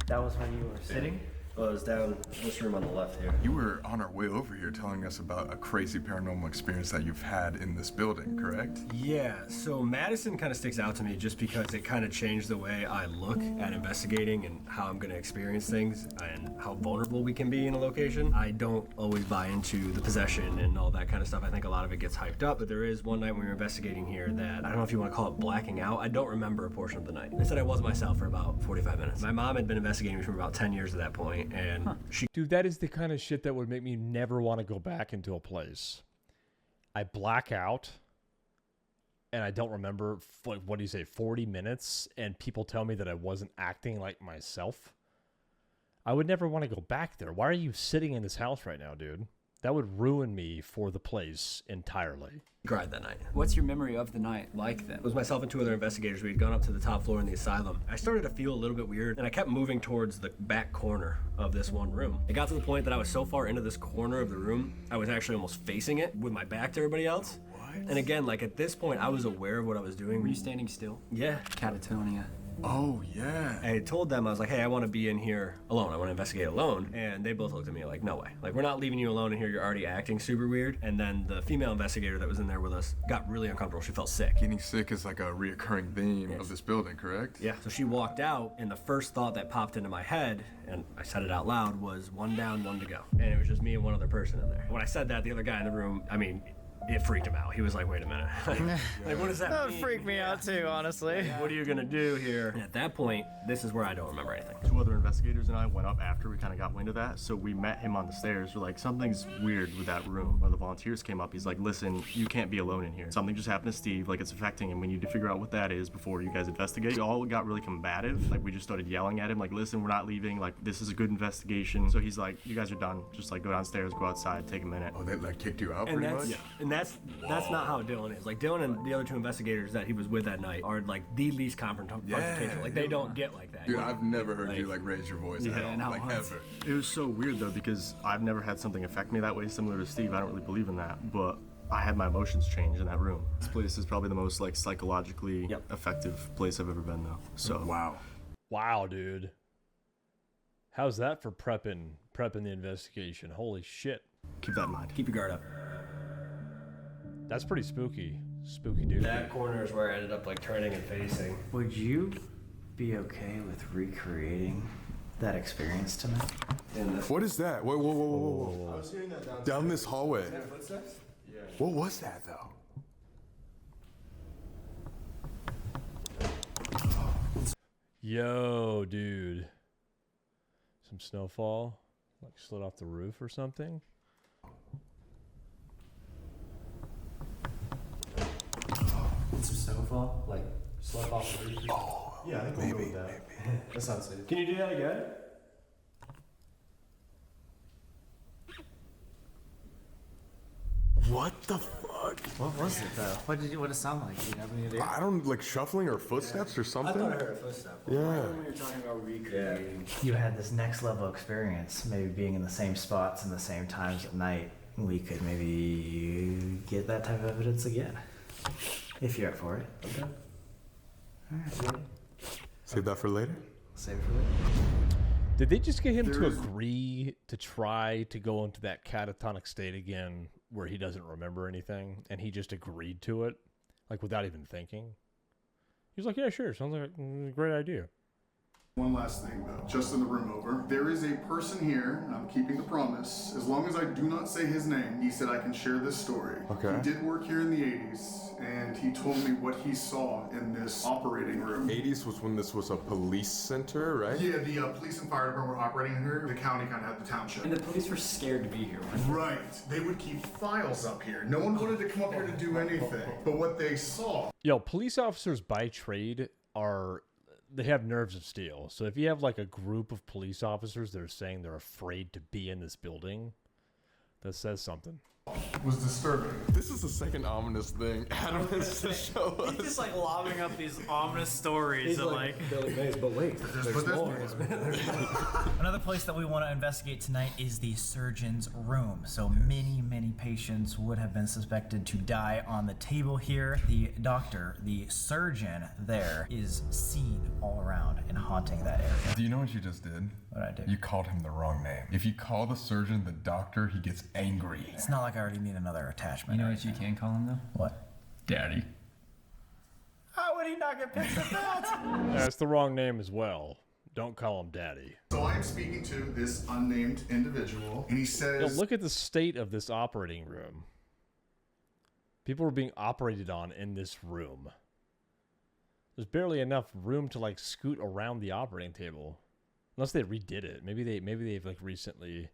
That was when you were sitting? Well, it was down this room on the left here. You were on our way over here telling us about a crazy paranormal experience that you've had in this building, correct? Yeah, so Madison kind of sticks out to me just because it kind of changed the way I look at investigating and how I'm going to experience things and how vulnerable we can be in a location. I don't always buy into the possession and all that kind of stuff. I think a lot of it gets hyped up, but there is one night when we were investigating here that, I don't know if you want to call it blacking out. I don't remember a portion of the night. I said I wasn't myself for about 45 minutes. My mom had been investigating me for about 10 years at that point. And Dude, that is the kind of shit that would make me never want to go back into a place. I black out and I don't remember, like, what do you say, 40 minutes, and people tell me that I wasn't acting like myself. I would never want to go back there. Why are you sitting in this house right now, dude? That would ruin me for the place entirely. Cried that night. What's your memory of the night like then? It was myself and 2 other investigators. We had gone up to the top floor in the asylum. I started to feel a little bit weird, and I kept moving towards the back corner of this one room. It got to the point that I was so far into this corner of the room, I was actually almost facing it with my back to everybody else. What? And again, like at this point, I was aware of what I was doing. Were you standing still? Yeah. Catatonia. Oh, yeah. I told them, I was like, hey, I want to be in here alone. I want to investigate alone. And they both looked at me like, no way. Like, we're not leaving you alone in here. You're already acting super weird. And then the female investigator that was in there with us got really uncomfortable. She felt sick. Getting sick is like a reoccurring theme of this building, correct? Yeah. So she walked out, and the first thought that popped into my head, and I said it out loud, was 1 down, 1 to go. And it was just me and 1 other person in there. When I said that, the other guy in the room, I mean, it freaked him out. He was like, wait a minute. Like, what does that mean? That would freak me out too, honestly. What are you gonna do here? And at that point, this is where I don't remember anything. 2 other investigators and I went up after we kind of got wind of that. So we met him on the stairs. We're like, something's weird with that room. One of the volunteers came up. He's like, listen, you can't be alone in here. Something just happened to Steve. Like, it's affecting him. We need to figure out what that is before you guys investigate. We all got really combative. Like, we just started yelling at him. Like, listen, we're not leaving. Like, this is a good investigation. So he's like, you guys are done. Just like go downstairs, go outside, take a minute. Oh, they like kicked you out And pretty that's, much? yeah. And that's not how Dylan is. Like, Dylan and the other 2 investigators that he was with that night are like the least confrontational. Like, they don't get like that. Dude, I've never heard you like raise your voice at all, like ever. It was so weird though because I've never had something affect me that way similar to Steve. I don't really believe in that, but I had my emotions change in that room. This place is probably the most like psychologically effective place I've ever been though. So Wow, dude. How's that for prepping the investigation? Holy shit. Keep that in mind. Keep your guard up. That's pretty spooky. Spooky, dude. That corner is where I ended up like turning and facing. Would you be okay with recreating that experience tonight? What is that? Whoa. I was hearing that Down this hallway. Footsteps? Yeah. What was that though? Yo, dude. Some snowfall? Like slid off the roof or something? Some snowfall? Like, slip off the roof? Oh, yeah, I think we'll go with that. That sounds safe. Can you do that again? What the fuck? What was it though? What did it sound like? Do you have any idea? I don't, like shuffling or footsteps or something? I thought I heard a footstep. Yeah. When you're talking about recreating. You had this next level experience, maybe being in the same spots and the same times at night. We could maybe get that type of evidence again. If you're up for it. Okay. Alright. Save that for later? Save it for later. Did they just get him to agree to try to go into that catatonic state again where he doesn't remember anything, and he just agreed to it, like without even thinking? He was like, yeah, sure, sounds like a great idea. One last thing though, just in the room over. There is a person here, and I'm keeping the promise. As long as I do not say his name, he said I can share this story. Okay. He did work here in the 80s, and he told me what he saw in this operating room. 80s was when this was a police center, right? Yeah, the police and fire department were operating here. The county kind of had the township. And the police were scared to be here. Right. They would keep files up here. No one wanted to come up here to do anything. But what they saw... Yo, police officers by trade they have nerves of steel. So if you have like a group of police officers that are saying they're afraid to be in this building, that says something. Was disturbing. This is the second ominous thing Adam has to show us. He's just like lobbing up these ominous stories of like Billy Mays, but wait, there's more. Another place that we want to investigate tonight is the surgeon's room. So many patients would have been suspected to die on the table here. The doctor, the surgeon there, is seen all around and haunting that area. Do you know what you just did? What I did? You called him the wrong name. If you call the surgeon the doctor, he gets angry. It's not like I already need another attachment. You know what you can call him though? What? Daddy. How would he not get picked at that? That's the wrong name as well. Don't call him Daddy. So I am speaking to this unnamed individual, and he says... Yo, look at the state of this operating room. People were being operated on in this room. There's barely enough room to like scoot around the operating table. Unless they redid it. Maybe they've like recently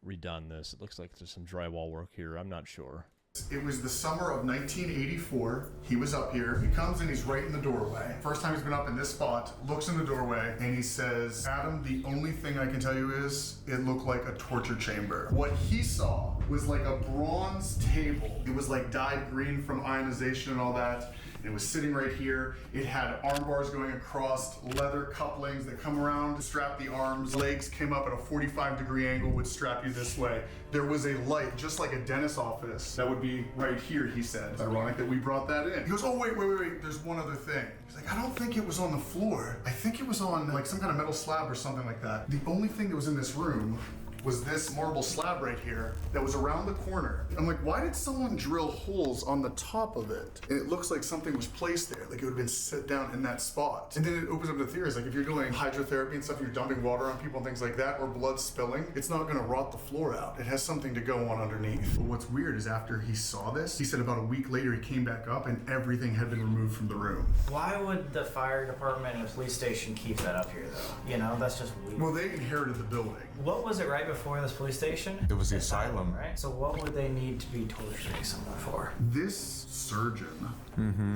redone this. It looks like there's some drywall work here. I'm not sure. It was the summer of 1984. He was up here. He comes and he's right in the doorway. First time he's been up in this spot, looks in the doorway, and he says, Adam, the only thing I can tell you is it looked like a torture chamber. What he saw was like a bronze table. It was like dyed green from ionization and all that. It was sitting right here. It had arm bars going across, leather couplings that come around to strap the arms. Legs came up at a 45-degree angle, would strap you this way. There was a light, just like a dentist's office, that would be right here, he said. It's ironic that we brought that in. He goes, oh, wait, there's one other thing. He's like, I don't think it was on the floor. I think it was on like some kind of metal slab or something like that. The only thing that was in this room was this marble slab right here that was around the corner. I'm like, why did someone drill holes on the top of it? And it looks like something was placed there, like it would have been set down in that spot. And then it opens up the theories, like if you're doing hydrotherapy and stuff, you're dumping water on people and things like that, or blood spilling, it's not gonna rot the floor out. It has something to go on underneath. But what's weird is after he saw this, he said about a week later he came back up and everything had been removed from the room. Why would the fire department and the police station keep that up here though? You know, that's just weird. Well, they inherited the building. What was it right before this police station? It was the asylum. Right? So what would they need to be torturing someone for? This surgeon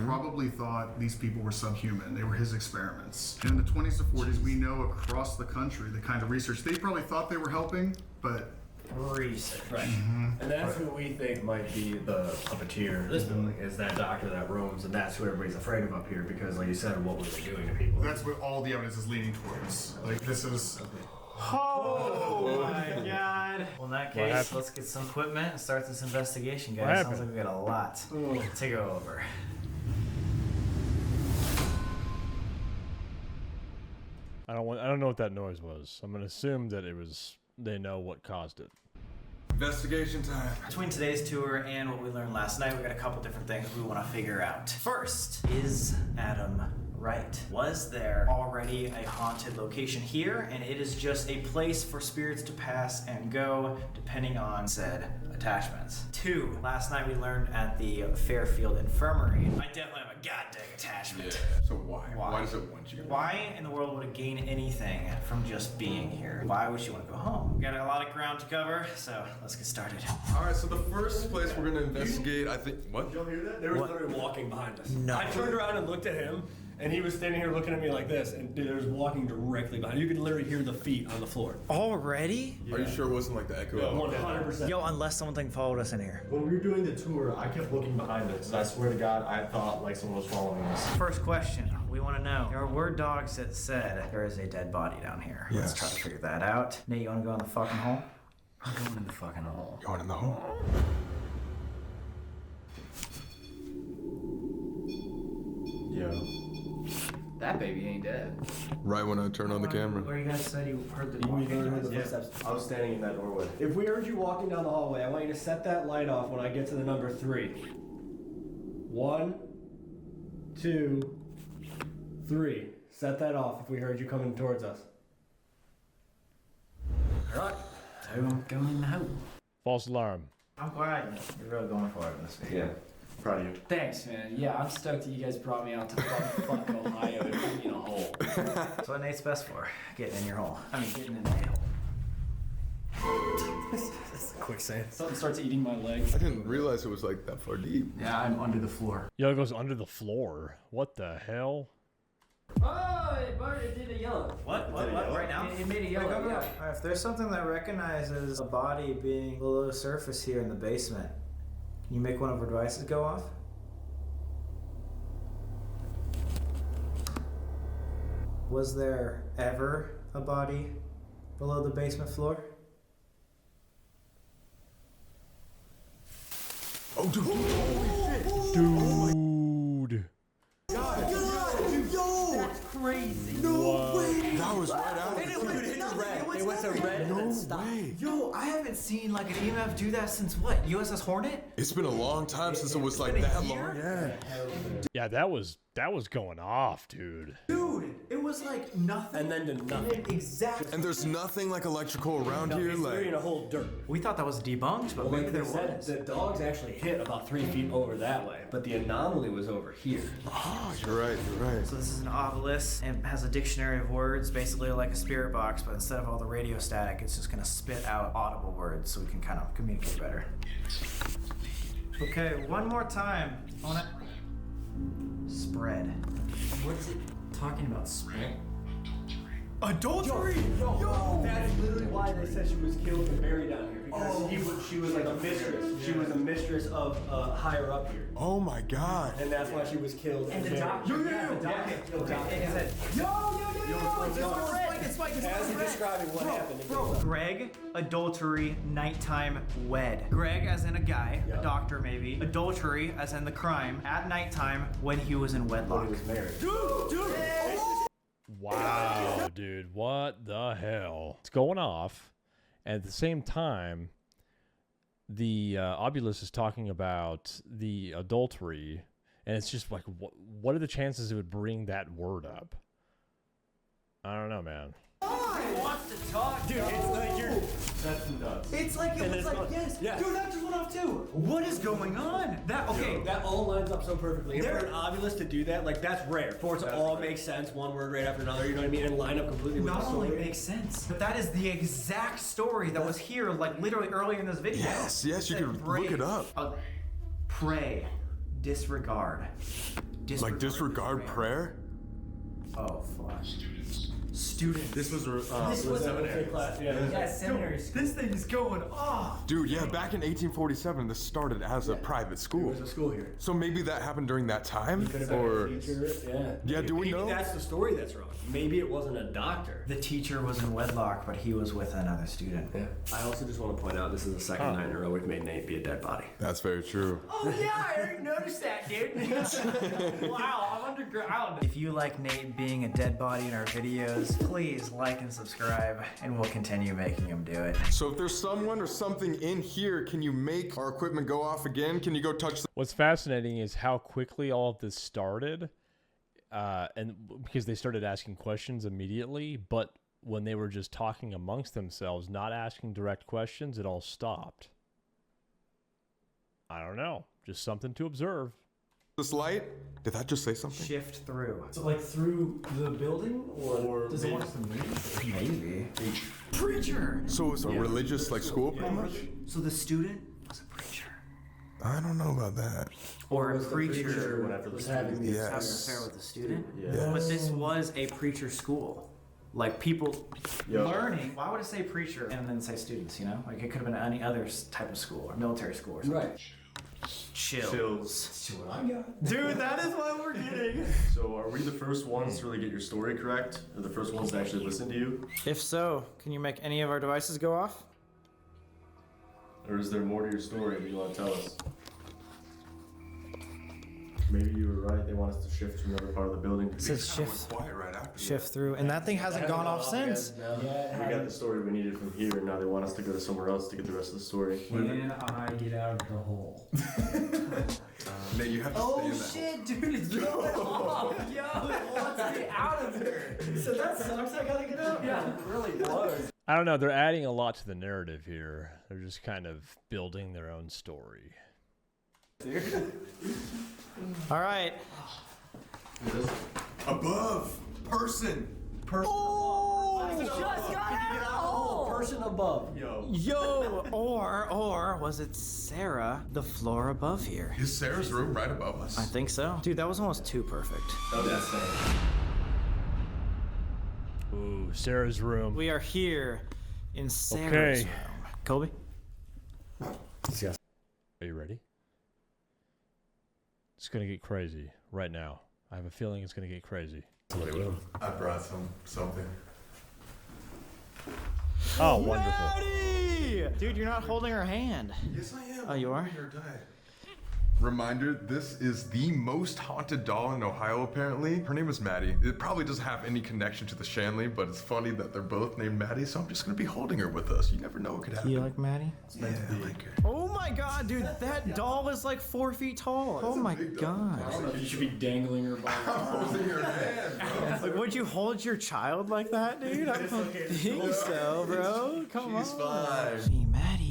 probably thought these people were subhuman. They were his experiments. And in the 20s to 40s, we know across the country the kind of research they probably thought they were helping, but research. Right. And that's who we think might be the puppeteer. This building is that doctor that roams, and that's who everybody's afraid of up here because, like you said, what were they doing to people? That's what all the evidence is leaning towards. Like, this is... Oh my god. Well, in that case, let's get some equipment and start this investigation, guys. Sounds like we got a lot to go over. I don't know what that noise was. I'm gonna assume that they know what caused it. Investigation time. Between today's tour and what we learned last night, we got a couple different things we want to figure out. First, is Adam right? Was there already a haunted location here, and it is just a place for spirits to pass and go depending on said attachments? 2, last night we learned at the Fairfield Infirmary, I definitely have a goddamn attachment. Yeah. So why? Why does it want you? Why in the world would it gain anything from just being here? Why would you want to go home? We got a lot of ground to cover, so let's get started. All right, so the first place we're gonna investigate, I think. What? Did y'all hear that? They were literally walking behind us. No. I turned around and looked at him, and he was standing here looking at me like this, and they was walking directly behind. You could literally hear the feet on the floor. Already? Are you sure it wasn't like the echo? Yeah, 100%. Yo, unless something followed us in here. When we were doing the tour, I kept looking behind us, and I swear to God, I thought like someone was following us. First question, we want to know. There were dogs that said there is a dead body down here. Yes. Let's try to figure that out. Nate, you want to go in the fucking hole? I'm going in the fucking hole. Going in the hole? Yo. That baby ain't dead. Right when I turn on the camera. Where you guys said you heard the We heard the footsteps. I was standing in that doorway. If we heard you walking down the hallway, I want you to set that light off when I get to the number 3. 1, 2, 3. Set that off if we heard you coming towards us. Alright, so I'm going home. False alarm. I'm glad you're really going for it in this video. Yeah. Proud of you. Thanks, man. Yeah, I'm stoked that you guys brought me out to fuck Ohio and put me in a hole. That's what Nate's best for, getting in your hole. I mean, getting in a hole. That's a quick saying. Something starts eating my legs. I didn't realize it was like that far deep. Yeah, I'm under the floor. Yo, it goes under the floor. What the hell? Oh, it did a yellow. What? Right now? It made a yellow, yeah. Alright, if there's something that recognizes a body being below the surface here in the basement, can you make one of our devices go off? Was there ever a body below the basement floor? Oh, dude. Holy shit. Dude. That's crazy. No way. That was right out of the It went to red and then stopped. Yo, I haven't seen like an EMF do that since what? USS Hornet? It's been a long time since it was like that long. Yeah. Yeah, that was going off, dude. Dude, it was like nothing. And then to nothing. Exactly. And there's nothing like electrical around here. They're Like in a whole dirt. We thought that was debunked, but maybe there was. The dogs actually hit about 3 feet over that way, but the anomaly was over here. oh, you're right. You're right. So this is an ovilus and has a dictionary of words, basically like a spirit box, but instead of all the radio static, it's just gonna spit out audible words so we can kind of communicate better. Okay, one more time. On it. Spread. What is it talking about? Spread? Adultery! Yo! That's literally why they said she was killed and buried down here. Because she was like a mistress. She was a mistress of higher up here. Oh my God. And that's why she was killed and the buried. doctor. As he's describing what happened. Greg, adultery, nighttime, wed. Greg as in a guy, a doctor maybe. Adultery as in the crime, at nighttime when he was in wedlock. He was married. Wow, dude. What the hell? It's going off. And at the same time, the ovilus is talking about the adultery. And it's just like, what are the chances it would bring that word up? I don't know, man. He wants to talk, Dude, it's like you're... That's nuts. It's like, it was like, yes. Dude, that just went off too. What is going on? That all lines up so perfectly. And for an ovilus to do that, like, that's rare. For it to all make sense, one word right after another, you know what I mean? And line up completely with the story. Not only makes sense, but that is the exact story that was here, like, literally earlier in this video. Yes, you could look it up. Pray. Disregard. Like disregard prayer? Oh, fuck. Student. This was seminary class. Yeah, seminary school. This thing is going off. Dude, yeah, back in 1847, this started as a private school. There's a school here. So maybe that happened during that time? Or yeah, do we know? Maybe that's the story that's wrong. Maybe it wasn't a doctor. The teacher was in wedlock, but he was with another student. Yeah. I also just want to point out this is the second night in a row we've made Nate be a dead body. That's very true. Oh yeah, I already noticed that, dude. Wow, I'm underground. If you like Nate being a dead body in our videos, please like and subscribe, and we'll continue making him do it. So if there's someone or something in here, can you make our equipment go off again? Can you go touch the... What's fascinating is how quickly all of this started. And because they started asking questions immediately, but when they were just talking amongst themselves, not asking direct questions, it all stopped. I don't know. Just something to observe. This light? Did that just say something? Shift through. So like through the building, or does it want us to move? Maybe. Preacher! So it's a religious like school pretty much? So the student was a preacher. I don't know about that. Or a preacher was having having an affair with a student. Yes. But this was a preacher school. Like people learning. Why would it say preacher and then say students, you know? Like it could have been any other type of school or military school or something. Right. Chills. See what I got. Dude, that is what we're getting. So are we the first ones to really get your story correct? Or the first ones to actually listen to you? If so, can you make any of our devices go off? Or is there more to your story that you want to tell us? Maybe you were right. They want us to shift to another part of the building. It says shift, Quiet right after. shift through, and that thing hasn't gone off since. We got the story we needed from here, and now they want us to go to somewhere else to get the rest of the story. Can I get out of the hole? Nate, you have to stay in that. Shit, dude, it's going off. Yo, it wants me out of here. So that sucks. I gotta get out. Yeah, it really blows. I don't know. They're adding a lot to the narrative here. They're just kind of building their own story. All right. Above! Person! Oh, just got out of the hole. Person above. Yo, or was it Sarah, the floor above here? Is Sarah's room right above us? I think so. Dude, that was almost too perfect. Oh, that's Ooh, Sarah's room. We are here in Sarah's room. Colby? Yes. Are you ready? It's gonna get crazy right now. I have a feeling it's gonna get crazy. I brought something. Oh, wonderful. Maddie! Dude, you're not holding her hand. Yes, I am. Oh, you are? Reminder, this is the most haunted doll in Ohio, apparently. Her name is Maddie. It probably doesn't have any connection to the Shanley, but it's funny that they're both named Maddie, so I'm just gonna be holding her with us. You never know what could happen. You like Maddie? Yeah, I like her. Oh my god, dude, that doll is like 4 feet tall. Oh my god. I don't know if you should be dangling her by I'm holding her hand, bro. Like, would you hold your child like that, dude? I don't think so, bro. Come on. She's fine. Hey, Maddie.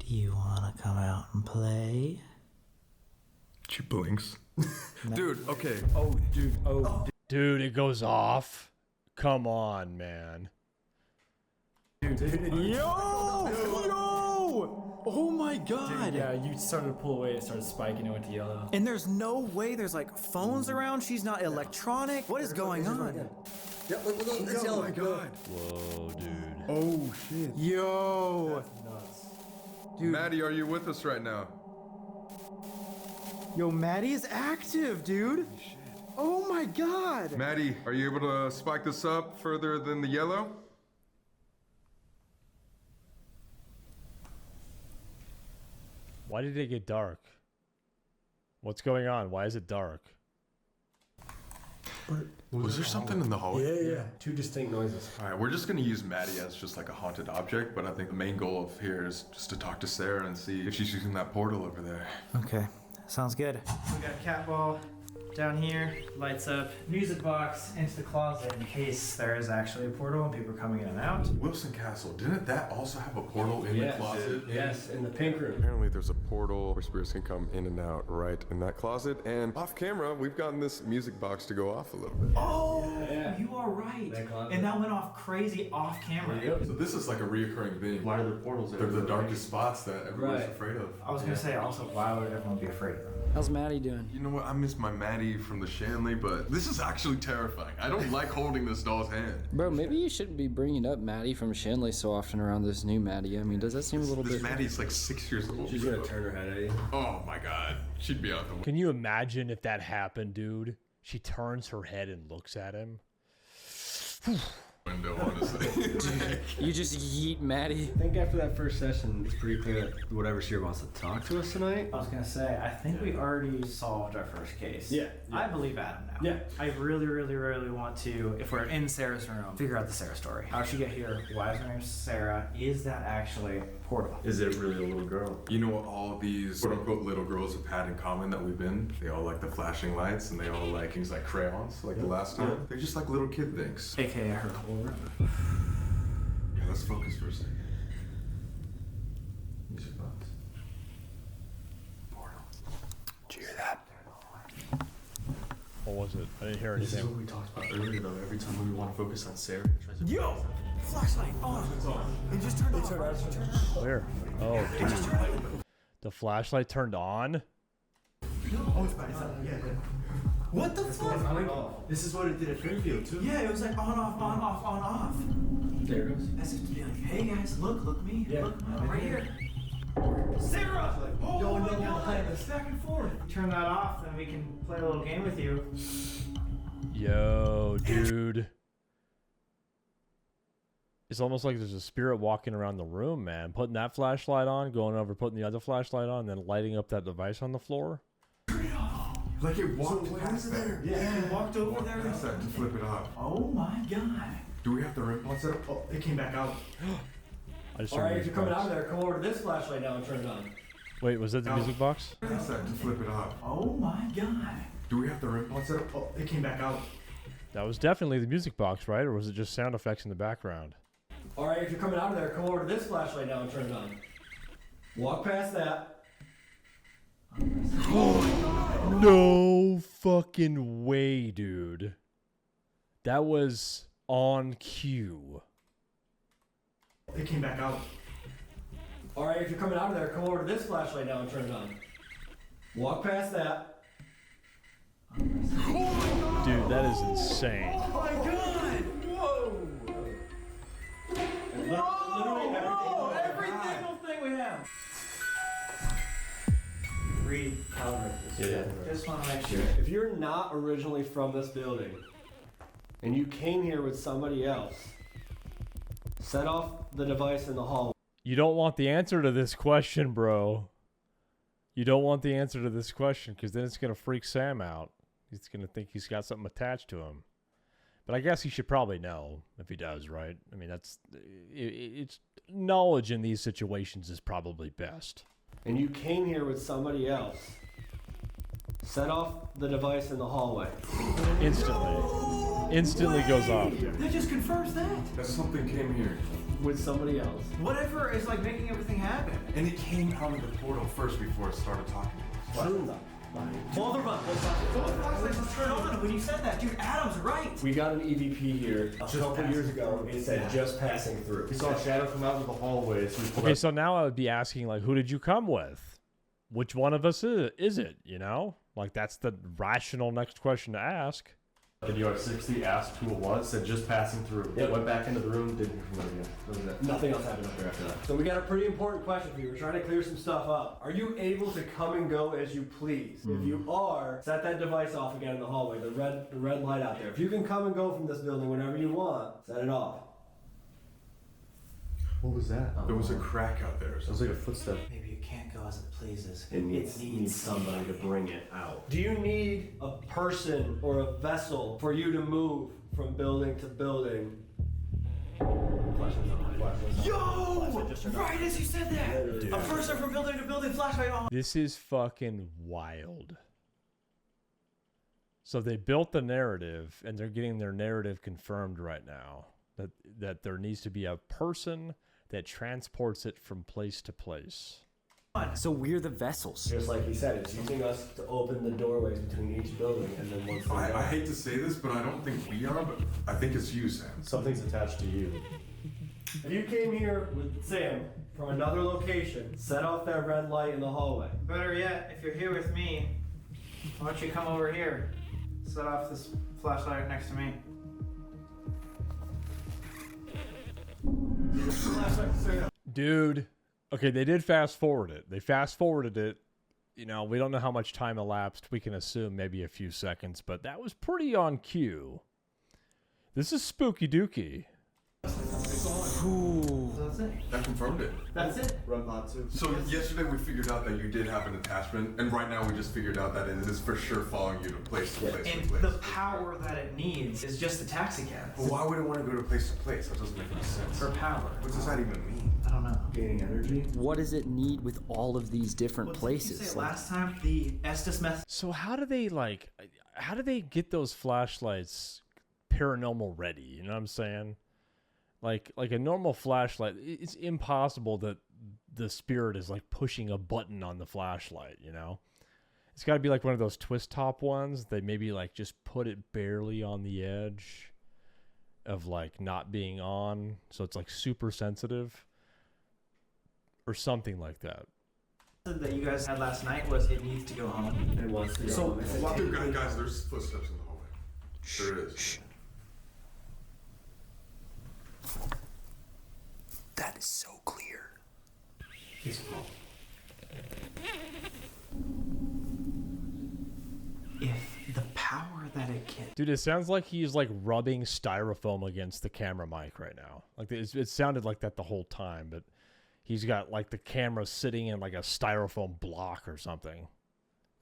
Do you want to come out and play? She blinks. Dude, okay. Oh, dude. Oh, Dude, it goes off. Come on, man. dude. Yo! Oh my god! Yeah, you started to pull away. It started spiking. It went to yellow. And there's no way there's like phones around. She's not electronic. What is going on? Yeah, look, it's Oh yellow. my god. Whoa, dude. Oh shit. Yo! Dude. Maddie, are you with us right now? Yo, Maddie is active, dude. Oh my god! Maddie, are you able to spike this up further than the yellow? Why did it get dark? What's going on? Why is it dark? Was there something in the hallway? Yeah. Two distinct noises. All right, we're just gonna use Maddie as just like a haunted object, but I think the main goal of here is just to talk to Sarah and see if she's using that portal over there. Okay, sounds good. We got a cat ball down here, lights up, music box into the closet in case there is actually a portal and people are coming in and out. Wilson Castle, didn't that also have a portal in the closet? Yes, in the pink room. Apparently there's a portal where spirits can come in and out right in that closet, and off camera, we've gotten this music box to go off a little bit. Oh, you are right. And that went off crazy off camera. So this is like a reoccurring thing. Why are there portals there? They're the darkest spots that everyone's afraid of. I was gonna say also, why would everyone be afraid of them? How's Maddie doing? You know what, I miss my Maddie from the Shanley, but this is actually terrifying. I don't like holding this doll's hand. Bro, maybe you shouldn't be bringing up Maddie from Shanley so often around this new Maddie. I mean, does that seem a little This bit... Maddie's like 6 years old. She's gonna turn her head at you. Oh my god, she'd be out the way. Can you imagine if that happened, dude? She turns her head and looks at him. Window, honestly. You just yeet Maddie. I think after that first session, it's pretty clear that whatever Sheer wants to talk to us tonight. I was gonna say, I think we already solved our first case. Yeah. I believe Adam now. Yeah. I really, really, really want to, if we're in Sarah's room, figure out the Sarah story. How'd she get here? Why is her name Sarah? Is that actually a portal? Is it really a little girl? You know what all these quote-unquote little girls have had in common that we've been? They all like the flashing lights, and they all like things like crayons, like the last time. They're just like little kid things. AKA her whole room. Yeah, let's focus for a second. Music box. Portal. Did you hear that? What was it? I didn't hear This is anything. what we talked about earlier, though. Every time we want to focus on Sarah, it tries to Yo! Flashlight on! It just turned off. Where? Oh, dude. The flashlight turned on? What the fuck? This is what it did at Fairfield, too. Yeah, it was like on, off, on, off, on, off. There it goes. As if to be like, hey guys, look me, look, right here. Sarah! Oh my god! Back and forth. Turn that off, then we can play a little game with you. Yo, dude. It's almost like there's a spirit walking around the room, man. Putting that flashlight on, going over, putting the other flashlight on, and then lighting up that device on the floor. Like it walked past there. Yeah, it walked over there. Past that to flip it off. Oh my god. Do we have the rim set up? Oh, it came back out. I just All heard right, if music you're coming box. out of there, come over to this flashlight now and turn it on. Wait, was that the music box? Past that to flip it off. Oh my god. Do we have the rim set up? Oh, it came back out. That was definitely the music box, right? Or was it just sound effects in the background? All right, if you're coming out of there, come over to this flashlight now and turn it on. Walk past that. No fucking way, dude. That was on cue. It came back out. All right, if you're coming out of there, come over to this flashlight now and turn it on. Walk past that. Dude, that is insane. Oh my god! Whoa! Literally Every single thing we have. Just want to make sure. If you're not originally from this building and you came here with somebody else, set off the device in the hall. You don't want the answer to this question, bro. You don't want the answer to this question because then it's going to freak Sam out. He's going to think he's got something attached to him. But I guess he should probably know if he does, right? I mean, it's knowledge in these situations is probably best. And you came here with somebody else, set off the device in the hallway. Instantly goes off. That just confirms that. That something came here. With somebody else. Whatever is like making everything happen. And it came out of the portal first before it started talking to us. True. Both of us. Both flashlights just turned on when you said that. Dude, Adam's right. We got an EVP here a couple years ago. It said just passing through. We saw a shadow come out of the hallway. Okay, so now I would be asking, like, who did you come with? Which one of us is it, you know? Like, that's the rational next question to ask. Video at 60 asked who it was, said just passing through. Yep. Went back into the room, didn't hear from it again. That was it. Nothing else happened up there after that. So we got a pretty important question for you. We're trying to clear some stuff up. Are you able to come and go as you please? If you are, set that device off again in the hallway, the red light out there. If you can come and go from this building whenever you want, set it off. What was that? There was a crack out there. It was like a footstep. Maybe you can't go as it pleases. It needs somebody to bring it out. Do you need a person or a vessel for you to move from building to building? Yo! Right as you said that! A person from building to building, flashlight on. This is fucking wild. So they built the narrative, and they're getting their narrative confirmed right now. That there needs to be a person that transports it from place to place. So we're the vessels. Just like he said, it's using us to open the doorways between each building, and then once I hate to say this, but I don't think we are, but I think it's you, Sam. Something's attached to you. If you came here with Sam from another location, set off that red light in the hallway. Better yet, if you're here with me, why don't you come over here? Set off this flashlight next to me. Dude, okay, they did fast forward it. They fast forwarded it. You know, we don't know how much time elapsed. We can assume maybe a few seconds, but that was pretty on cue. This is spooky dooky. Ooh. That's it. That confirmed it. That's it. Run pod 2. So yesterday we figured out that you did have an attachment, and right now we just figured out that it is for sure following you to place to place And to place. the power that it needs is just the taxi cab. Well, why would it want to go to place to place? That doesn't make any sense. For power. What does that even mean? I don't know. Gaining energy. What does it need with all of these different What did places? you say last time? The Estes method. So how do they get those flashlights paranormal ready? You know what I'm saying? Like a normal flashlight, it's impossible that the spirit is like pushing a button on the flashlight, you know? It's got to be like one of those twist top ones. They maybe like just put it barely on the edge of like not being on, so it's like super sensitive or something like that. That you guys had last night was it needs to go home. It wants to go. So, Guys, there's footsteps in the hallway. There is. That is so clear. He's full. If the power that it can. Dude, it sounds like he's like rubbing styrofoam against the camera mic right now. Like it sounded like that the whole time, but he's got like the camera sitting in like a styrofoam block or something.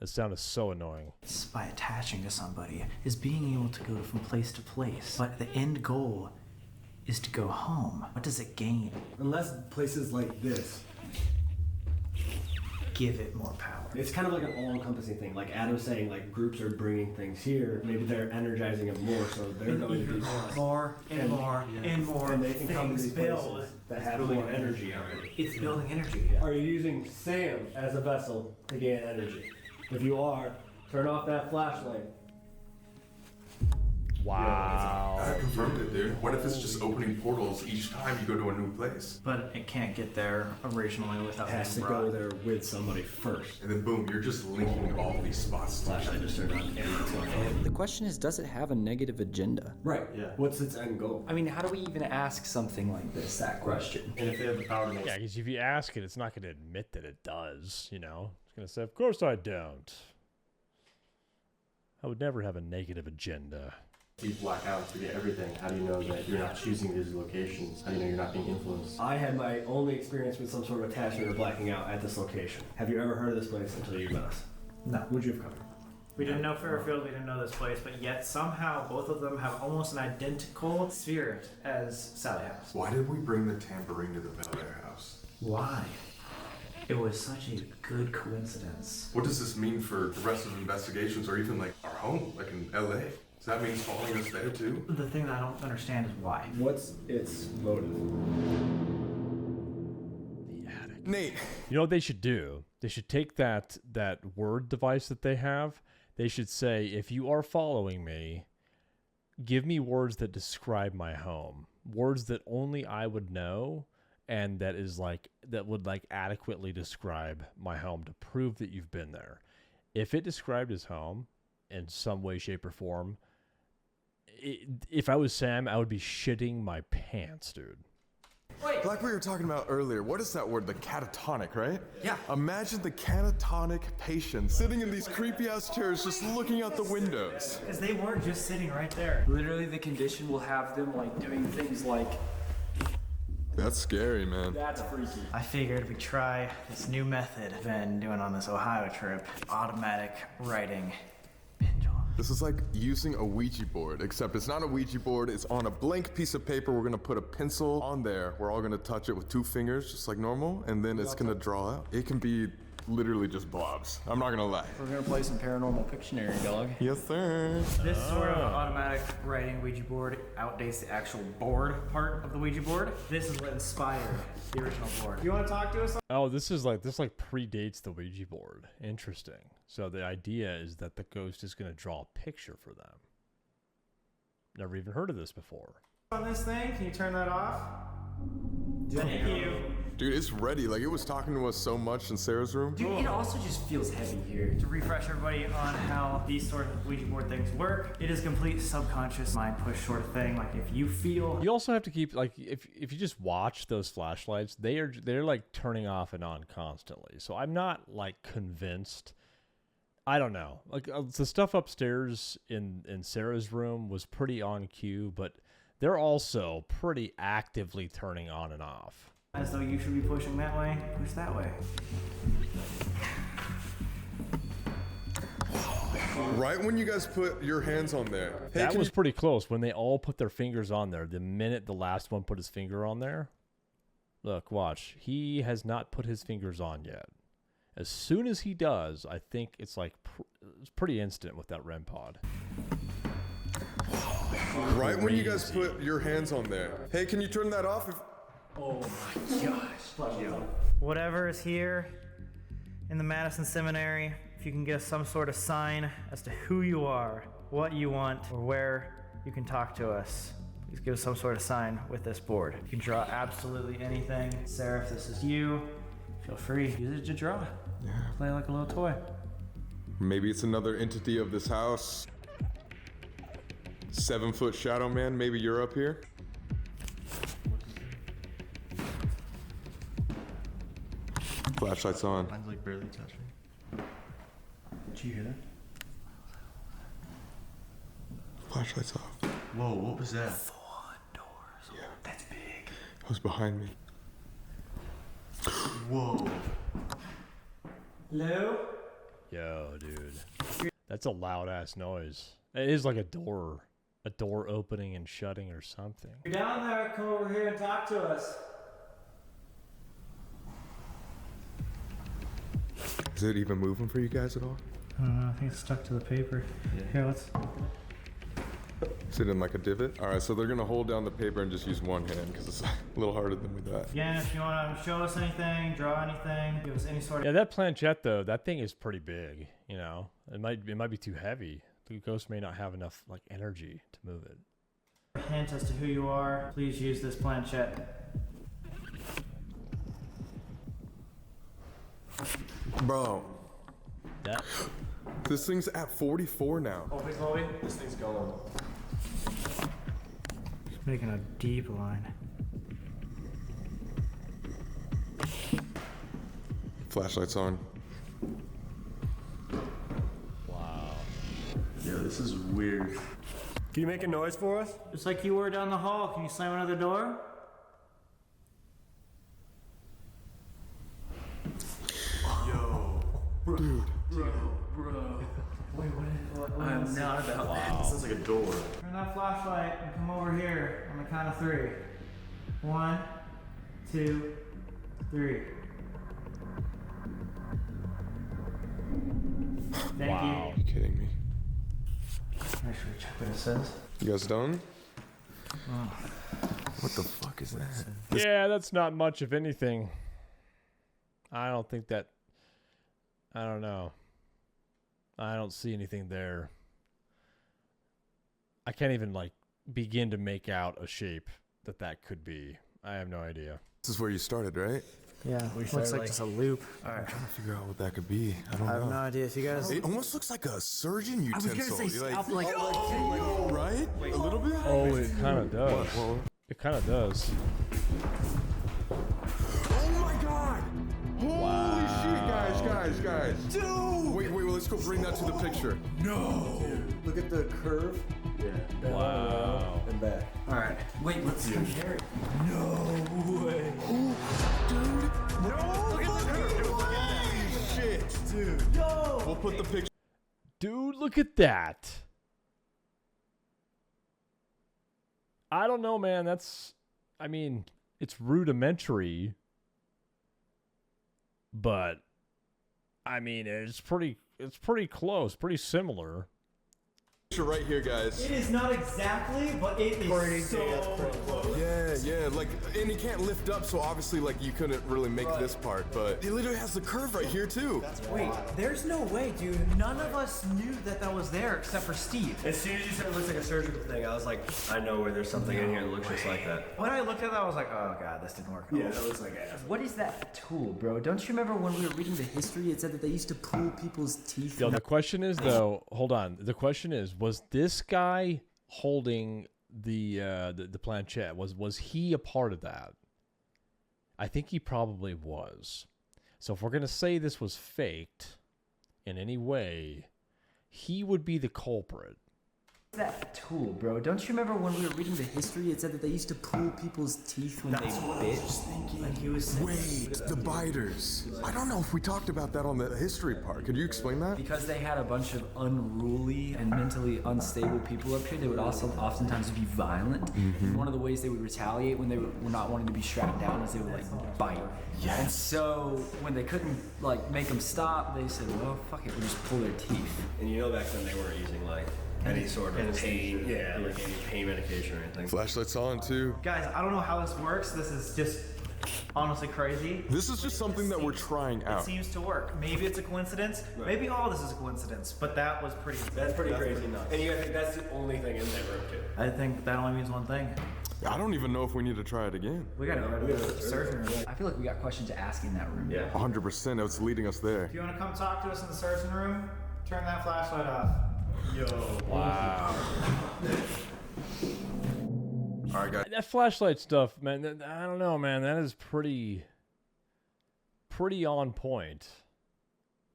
That sound is so annoying. By attaching to somebody is being able to go from place to place. But the end goal is to go home. What does it gain? Unless places like this give it more power. It's kind of like an all-encompassing thing. Like Adam's saying, like groups are bringing things here. Maybe they're energizing it more, so they're going to do more and more and more. And they can come to things these build. places that have more energy already. It's building energy. Are you using Sam as a vessel to gain energy? If you are, turn off that flashlight. Wow. I confirmed it, dude. What if it's just opening portals each time you go to a new place? But it can't get there originally without It has to being go brought. there with somebody first. And then boom, you're just linking all these spots. Flashlight just turned on and it's going. The question is, does it have a negative agenda? Right. Yeah. What's its end goal? I mean, how do we even ask something like this, that question? And if they have the power to make Yeah, because if you ask it, it's not going to admit that it does, you know? It's going to say, of course I don't. I would never have a negative agenda. you black out and forget everything, how do you know that you're not choosing these locations? How do you know you're not being influenced? I had my only experience with some sort of attachment or blacking out at this location. Have you ever heard of this place until you met us? No. Would you have covered? We didn't know Fairfield, we didn't know this place, but yet somehow both of them have almost an identical spirit as Sally House. Why did we bring the tambourine to the Bel Air house? Why? It was such a good coincidence. What does this mean for the rest of the investigations or even like our home, like in LA? Does that mean following us there too? The thing that I don't understand is why. What's its motive? Nate. You know what they should do? They should take that word device that they have. They should say, if you are following me, give me words that describe my home. Words that only I would know and that would adequately describe my home to prove that you've been there. If it described his home in some way, shape, or form, if I was Sam, I would be shitting my pants, dude. Like we were talking about earlier, what is that word? The catatonic, right? Yeah. Imagine the catatonic patient sitting in these creepy ass chairs just looking out the windows. Because they weren't just sitting right there. Literally, the condition will have them doing things like. That's scary, man. That's freaky. I figured we'd try this new method I've been doing on this Ohio trip. Automatic writing. This is like using a Ouija board, except it's not a Ouija board, it's on a blank piece of paper. We're gonna put a pencil on there. We're all gonna touch it with 2 fingers, just like normal, and then it's gonna draw out. It can be literally just blobs. I'm not gonna lie. We're gonna play some Paranormal Pictionary, dog. Yes, sir. This sort of automatic writing Ouija board outdates the actual board part of the Ouija board. This is what inspired the original board. You want to talk to us? Oh, this predates the Ouija board. Interesting. So the idea is that the ghost is going to draw a picture for them. Never even heard of this before. On this thing, can you turn that off? Thank you. Dude, it's ready. Like, it was talking to us so much in Sarah's room. Dude, it also just feels heavy here. To refresh everybody on how these sort of Ouija board things work, it is complete subconscious mind push sort of thing. Like if you feel. You also have to keep if you just watch those flashlights, they're turning off and on constantly. So I'm not convinced. I don't know. The stuff upstairs in Sarah's room was pretty on cue, but they're also pretty actively turning on and off. As though you should be pushing that way, push that way. Right when you guys put your hands on there. Hey, that was pretty close when they all put their fingers on there. The minute the last one put his finger on there, look, watch. He has not put his fingers on yet. As soon as he does, I think it's it's pretty instant with that REM pod. Right when you guys put your hands on there. Hey, can you turn that off? Oh my gosh. Whatever is here in the Madison Seminary, if you can give some sort of sign as to who you are, what you want, or where you can talk to us, please give us some sort of sign with this board. You can draw absolutely anything. Sarah, if this is you, feel free. Use it to draw. Yeah. Play like a little toy. Maybe it's another entity of this house. 7-foot shadow man, maybe you're up here? Flashlight's on. Mine's barely touching. Did you hear that? Flashlight's off. Whoa, what was that? Full doors. Yeah. That's big. It was behind me. Whoa. Hello? Yo, dude. That's a loud ass noise. It is like a door opening and shutting or something. You're down there, come over here and talk to us. Is it even moving for you guys at all? I don't know, I think it's stuck to the paper. Yeah. Here, let's... Is it in like a divot? All right, so they're gonna hold down the paper and just use one hand because it's a little harder than we thought. Again, if you want to show us anything, draw anything, give us any sort of... Yeah, that planchette though, that thing is pretty big, you know? It might be too heavy. The ghost may not have enough like energy to move it. Hint as to who you are, please use this planchette. Bro. That. This thing's at 44 now. Colby. This thing's going. Just making a deep line. Flashlight's on. Wow. Yeah, this is weird. Can you make a noise for us? Just like you were down the hall, can you slam another door? Yo. Dude. Bro. Wait, what I'm not about that. This sounds like a door. Turn that flashlight and come over here on the count of 3. 1, 2, 3. Thank Wow. you. Are you kidding me? Make sure we check what it says. You guys done? Oh. What the fuck is that? Yeah, that's not much of anything. I don't think that... I don't know. I don't see anything there. I can't even, like, begin to make out a shape that could be. I have no idea. This is where you started, right? Yeah, looks like just a loop. I'm trying to figure out what that could be. I don't know. I have no idea if you guys... It almost looks like a surgeon utensil. I was gonna say You're scalpel, like, right? A little bit? Oh, it kind of does. What? It kind of does. Oh my god! Holy shit, guys. Dude! Wait, let's go bring that to the picture. No! Look at the curve. Yeah. Wow. And back. Alright, wait, let's compare it. No way. Ooh, dude. No! Look at the curve. Dude, look at that. Shit, dude. Yo! We'll put the picture. Dude, look at that. I don't know, man. I mean, it's rudimentary. But, I mean, it's pretty close, pretty similar. Right here, guys. It is not exactly, but it is so close. Yeah, like, and he can't lift up, so obviously, like, you couldn't really make this part, but it literally has the curve right here, too. Wait, there's no way, dude. None of us knew that was there except for Steve. As soon as you said it looks like a surgical thing, I was like, I know where there's something in here that looks just like that. When I looked at that, I was like, oh god, this didn't work. Yeah, that looks like ass. What is that tool, bro? Don't you remember when we were reading the history? It said that they used to pull people's teeth. Yo, the question is, though, hold on. The question is, was this guy holding the planchette, was he a part of that? I think he probably was. So if we're gonna say this was faked in any way, he would be the culprit. That tool, bro. Don't you remember when we were reading the history? It said that they used to pull people's teeth when they bit. Like he was saying. Wait, the biters. I don't know if we talked about that on the history part. Could you explain that? Because they had a bunch of unruly and mentally unstable people up here, they would also oftentimes be violent. And one of the ways they would retaliate when they were not wanting to be strapped down is they would like bite. Yes. And so when they couldn't like make them stop, they said, well, fuck it, we'll just pull their teeth. And you know back then they weren't using like any sort of pain, like any pain medication or anything. Flashlight's on, too. Guys, I don't know how this works. This is just honestly crazy. This is just something that we're trying out. It seems to work. Maybe it's a coincidence. Right. Maybe all this is a coincidence. But that was pretty. That's pretty crazy enough. And you think that's the only thing in that room too? I think that only means one thing. I don't even know if we need to try it again. We gotta go to the surgeon room. I feel like we got questions to ask in that room. Yeah. 100%. It's leading us there. If you want to come talk to us in the surgeon room, turn that flashlight off. Yo. Wow. All right, guys. That flashlight stuff, man. I don't know, man. That is pretty on point.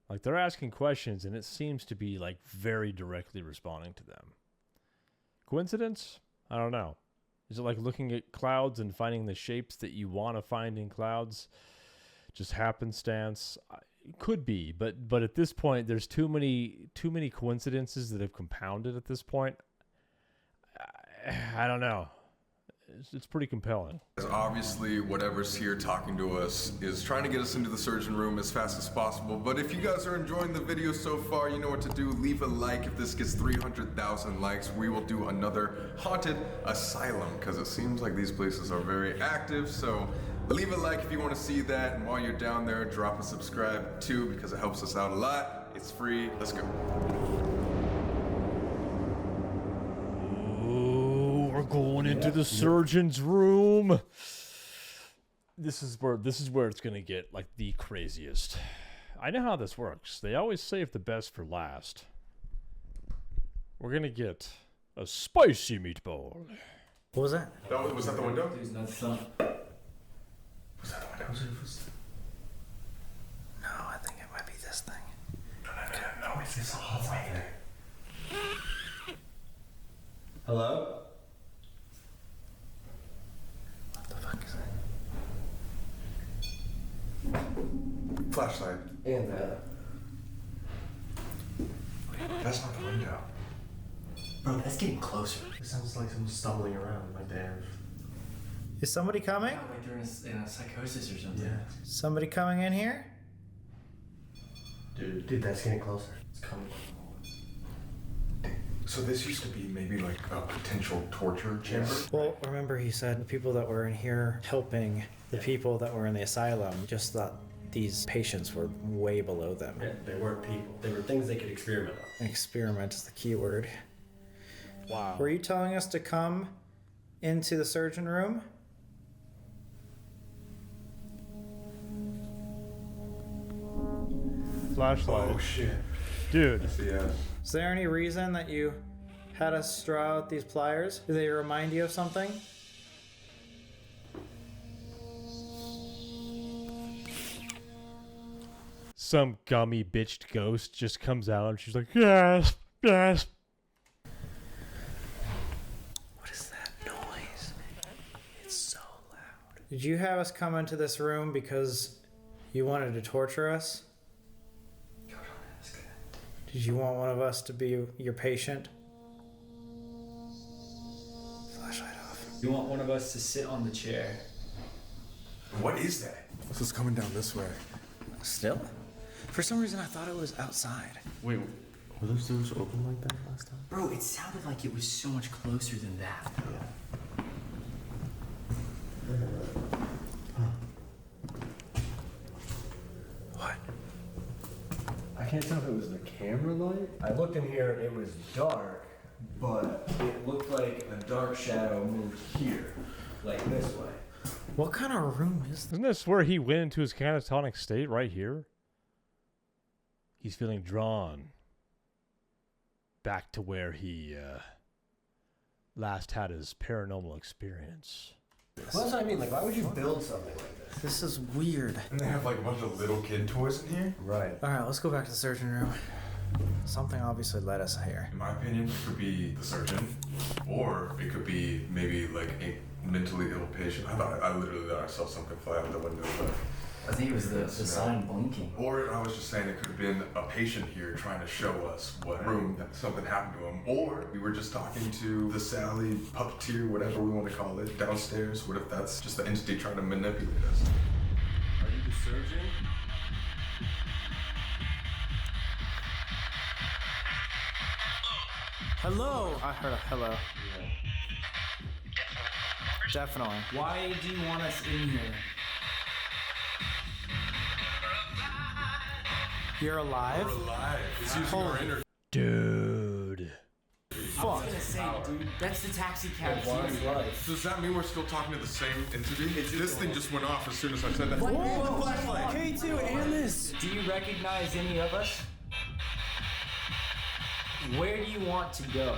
Like they're asking questions, and it seems to be like very directly responding to them. Coincidence? I don't know. Is it like looking at clouds and finding the shapes that you want to find in clouds? Just happenstance? Could be, but at this point, there's too many coincidences that have compounded at this point. I don't know. It's pretty compelling. Obviously, whatever's here talking to us is trying to get us into the surgeon room as fast as possible. But if you guys are enjoying the video so far, you know what to do. Leave a like. If this gets 300,000 likes, we will do another haunted asylum, because it seems like these places are very active. So leave a like if you want to see that. And while you're down there, drop a subscribe too, because it helps us out a lot. It's free. Let's go. We're going into the surgeon's room. This is where it's gonna get like the craziest. I know how this works. They always save the best for last. We're gonna get a spicy meatball. What was that? Was that the window? There's no sun. Was that the window? No, I think it might be this thing. No, it's this hallway. Hello? What the fuck is that? Flashlight. And that. That's not the window. Bro, that's getting closer. It sounds like someone's stumbling around, like they have. Is somebody coming? Yeah, like they're in a psychosis or something. Yeah. Somebody coming in here? Dude, that's getting closer. It's coming. So this used to be maybe like a potential torture chamber? Well, remember he said the people that were in here helping the people that were in the asylum just thought these patients were way below them. Yeah, they weren't people. They were things they could experiment on. Experiment is the key word. Wow. Were you telling us to come into the surgeon room? Flashlight. Oh shit. Dude. Yeah. Is there any reason that you had us draw out these pliers? Do they remind you of something? Some gummy bitched ghost just comes out and she's like, yes, yes. What is that noise? It's so loud. Did you have us come into this room because you wanted to torture us? Did you want one of us to be your patient? Flashlight off. You want one of us to sit on the chair. What is that? This is coming down this way. Still? For some reason I thought it was outside. Wait, were those doors open like that last time? Bro, it sounded like it was so much closer than that. What? I can't tell if it was the camera light. I looked in here, it was dark, but it looked like a dark shadow moved here, like this way. What kind of room is this? Isn't this where he went into his catatonic state right here? He's feeling drawn back to where he last had his paranormal experience. Well, that's what I mean. Like, why would you build something like this? This is weird. And they have like a bunch of little kid toys in here? Right. Alright, let's go back to the surgeon room. Something obviously led us here. In my opinion, it could be the surgeon, or it could be maybe like a mentally ill patient. I literally thought I saw something fly out the window, but I think it was the sign blinking. Or I was just saying it could have been a patient here trying to show us what room that something happened to him. Or we were just talking to the Sally puppeteer, whatever we want to call it, downstairs. What if that's just the entity trying to manipulate us? Are you the surgeon? Hello! I heard a hello. Definitely. Why do you want us in here? You're alive? We're alive. It's using our inner. Dude. I was gonna say, dude, that's the taxi cab. Does that mean we're still talking to the same entity? This thing just went off as soon as I said that. Whoa, flashlight! K2 and this! Do you recognize any of us? Where do you want to go?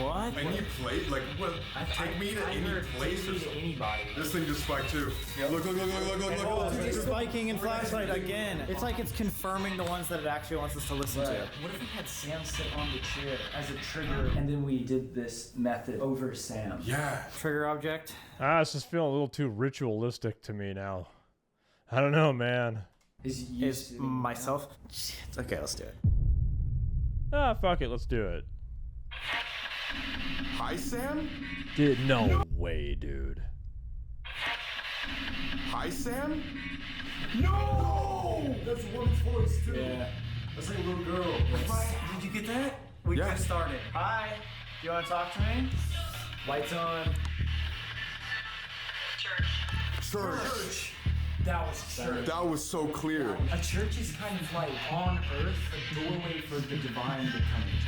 What? Any place? Like, what? Take me to any place or something. Anybody. This thing just spiked too. Look. It's spiking and flashlight again. It's like it's confirming the ones that it actually wants us to listen to. What if we had Sam sit on the chair as a trigger, and then we did this method over Sam? Yeah. Trigger object. It's just feeling a little too ritualistic to me now. I don't know, man. Is myself? Shit. Okay, let's do it. Fuck it, let's do it. Hi, Sam? Dude, no way, dude. Hi, Sam? No! That's a woman's voice, too. Yeah. That's like a little girl. Did you get that? We just started. Hi. Do you want to talk to me? Lights on. Church. That was church. That was so clear. A church is kind of like on earth, a doorway for the divine to come into.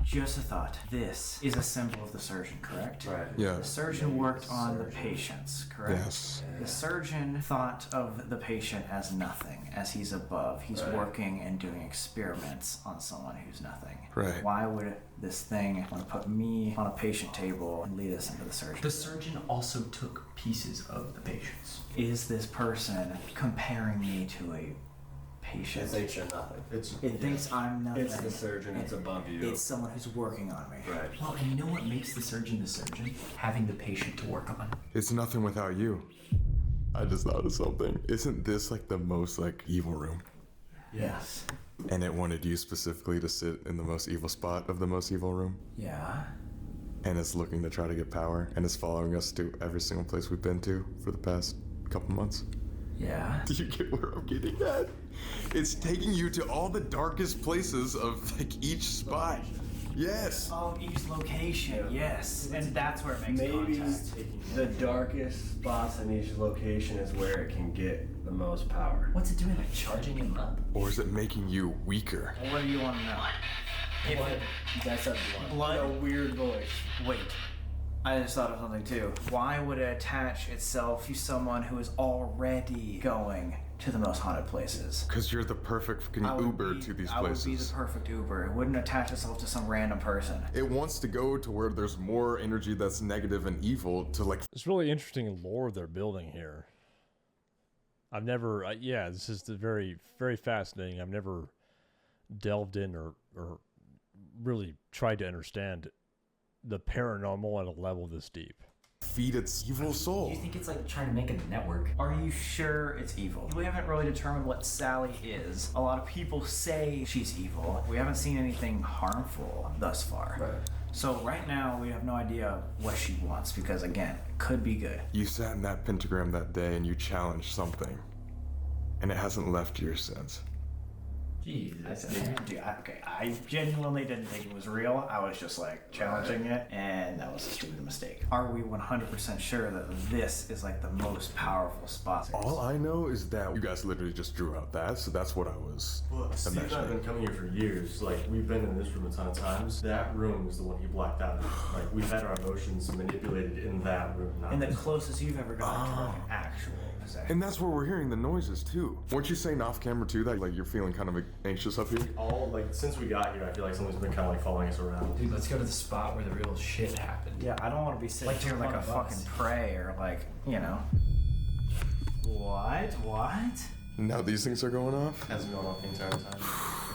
Just a thought. This is a symbol of the surgeon, correct? Right. Yeah. The surgeon worked on the patients, correct? Yes. The surgeon thought of the patient as nothing, as he's above. He's working and doing experiments on someone who's nothing. Right. Why would this thing want to put me on a patient table and lead us into the surgeon? The surgeon also took pieces of the patients. Is this person comparing me to a patient? It thinks you're nothing. It thinks I'm nothing. It's the surgeon. It's above you. It's someone who's working on me. Right. Well, and you know what makes the surgeon? Having the patient to work on. It's nothing without you. I just thought of something. Isn't this like the most like evil room? Yes. And it wanted you specifically to sit in the most evil spot of the most evil room? Yeah. And it's looking to try to get power, and it's following us to every single place we've been to for the past couple months. Yeah. Do you get where I'm getting at? It's taking you to all the darkest places of like each spot. Yes. Oh, each location. Yes. And that's where it makes Maybe contact. the darkest spots in each location is where it can get the most power. What's it doing? Like charging him up? Or is it making you weaker? What do you want to know? That's up to one. Blood? A weird voice. Wait. I just thought of something too. Why would it attach itself to someone who is already going to the most haunted places? Because you're the perfect fucking Uber to these I would be the places. perfect Uber. It wouldn't attach itself to some random person. It wants to go to where there's more energy that's negative and evil to like. It's really interesting lore they're building here. I've never, this is very, very fascinating. I've never delved in or really tried to understand the paranormal at a level this deep. Feed its evil soul. Do you think it's like trying to make a network? Are you sure it's evil? We haven't really determined what Sally is. A lot of people say she's evil. We haven't seen anything harmful thus far. Right. So right now we have no idea what she wants because again, it could be good. You sat in that pentagram that day and you challenged something, and it hasn't left you since. Jesus. I genuinely didn't think it was real. I was just like challenging it, and that was a stupid mistake. Are we 100% sure that this is like the most powerful spot? All I know is that you guys literally just drew out that, so that's what I was Steve and I have imagining. been coming here for years. Like, we've been in this room a ton of times. That room is the one he blacked out. Like, we've had our emotions manipulated in that room. Not And the this. closest you've ever gotten to like an actual possession. And that's where we're hearing the noises too. Weren't you saying off camera too that like you're feeling kind of anxious up here? All, like, since we got here, I feel like someone's been kind of like following us around. Dude, let's go to the spot where the real shit happened. Yeah, I don't want to be sitting Like here like a fucking prey or like, you know. What? Now these things are going off? Hasn't gone off the entire time.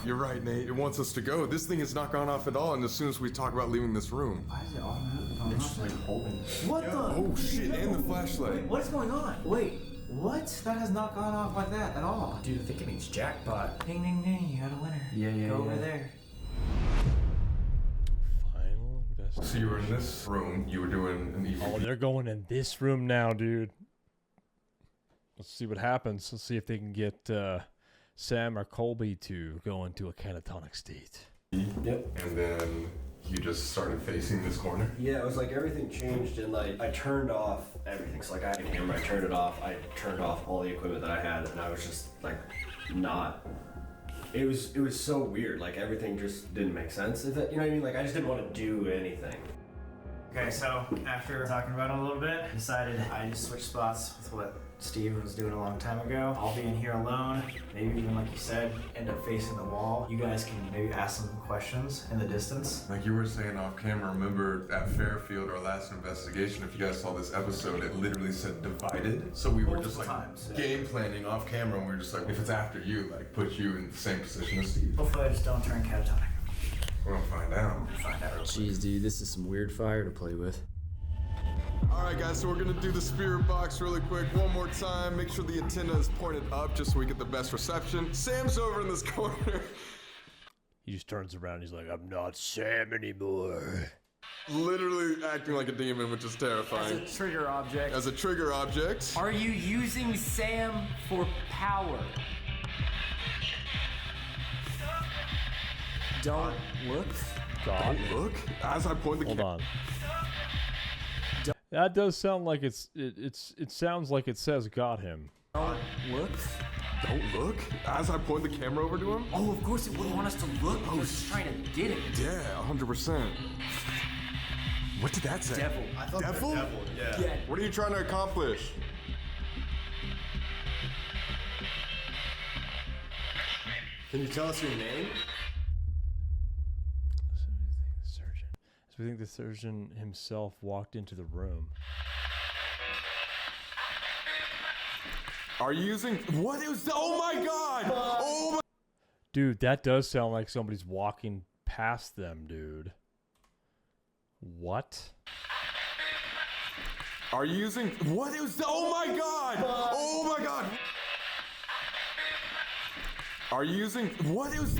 You're right, Nate. It wants us to go. This thing has not gone off at all, and as soon as we talk about leaving this room. Why is it automatically It's just like holding. What the? Oh shit, and the flashlight. Wait, what's going on? Wait, what? That has not gone off like that at all. Dude, I think it means jackpot. Ding, ding, ding, you got a winner. Yeah. Go over there. Final investigation. So you were in this room, you were doing an evil. Oh, they're going in this room now, dude. Let's see what happens. Let's see if they can get Sam or Colby to go into a catatonic state. Yep. And then you just started facing this corner. Yeah, it was like everything changed and like I turned off everything. So like I had a camera, I turned it off. I turned off all the equipment that I had, and I was just like not. It was so weird. Like everything just didn't make sense. If it, you know what I mean? Like I just didn't want to do anything. Okay, so after talking about it a little bit, decided I just switched spots with what Steve was doing a long time ago. I'll be in here alone, maybe even like you said, end up facing the wall. You guys can maybe ask some questions in the distance. Like you were saying off camera, remember at Fairfield, our last investigation, if you guys saw this episode, it literally said divided. So we were just like game planning off camera, and we were just like, if it's after you, like put you in the same position as Steve. Hopefully I just don't turn catatonic. We're gonna find out. Jeez, dude, this is some weird fire to play with. Alright guys, so we're gonna do the spirit box really quick one more time. Make sure the antenna is pointed up just so we get the best reception. Sam's over in this corner. He just turns around and he's like, I'm not Sam anymore. Literally acting like a demon, which is terrifying. As a trigger object. As a trigger object. Are you using Sam for power? Don't look. God. Look. As I point the Hold on. That does sound like it sounds like it says got him. Don't look. Don't look? As I point the camera over to him? Oh, of course it wouldn't want us to look. I was just trying to get it. Yeah, 100%. What did that say? Devil. I thought Devil? devil, yeah. What are you trying to accomplish? Can you tell us your name? So we think the surgeon himself walked into the room. Are you using what? It was oh my god! Oh my Dude, that does sound like somebody's walking past them, dude. What? Are you using what? It was oh my god! Oh my god! Are you using what? It was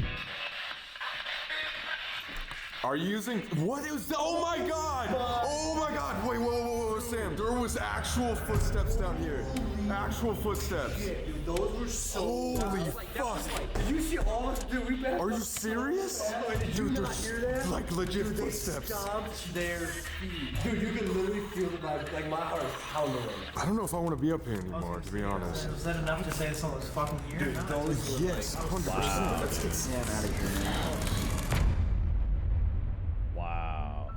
Are you using what? It was oh my god! Oh my god! Wait, whoa, Sam, there was actual footsteps down here. Actual footsteps. Dude, those were so holy fuck! Did you see all of dude, we Are you serious? Dude, there's like legit footsteps. Stomped their feet. Dude, you can literally feel like my heart pounding. I don't know if I want to be up here anymore, to be honest. Was that enough to say that someone's fucking here? Dude, those Yes, 100%. Let's get Sam out of here now. Wow.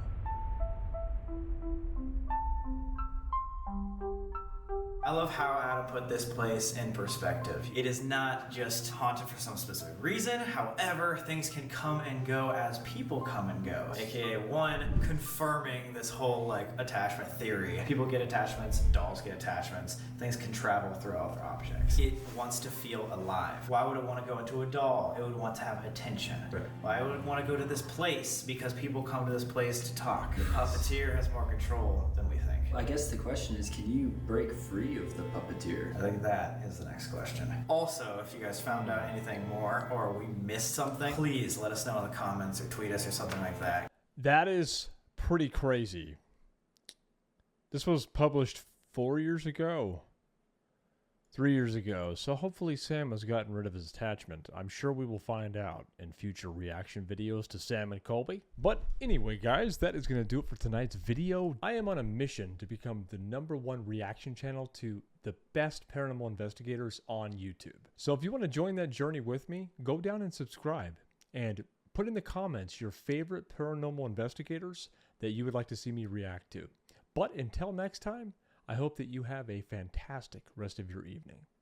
I love how Adam put this place in perspective. It is not just haunted for some specific reason. However, things can come and go as people come and go. AKA one, confirming this whole like attachment theory. People get attachments, dolls get attachments, things can travel through other objects. It wants to feel alive. Why would it want to go into a doll? It would want to have attention. Right. Why would it want to go to this place? Because people come to this place to talk. The puppeteer has more control than we think. I guess the question is, can you break free of the puppeteer? I think that is the next question. Also, if you guys found out anything more or we missed something, please let us know in the comments or tweet us or something like that. That is pretty crazy. This was published 4 years ago. 3 years ago. So hopefully Sam has gotten rid of his attachment. I'm sure we will find out in future reaction videos to Sam and Colby. But anyway, guys, that is going to do it for tonight's video. I am on a mission to become the #1 reaction channel to the best paranormal investigators on YouTube. So if you want to join that journey with me, go down and subscribe. And put in the comments your favorite paranormal investigators that you would like to see me react to. But until next time, I hope that you have a fantastic rest of your evening.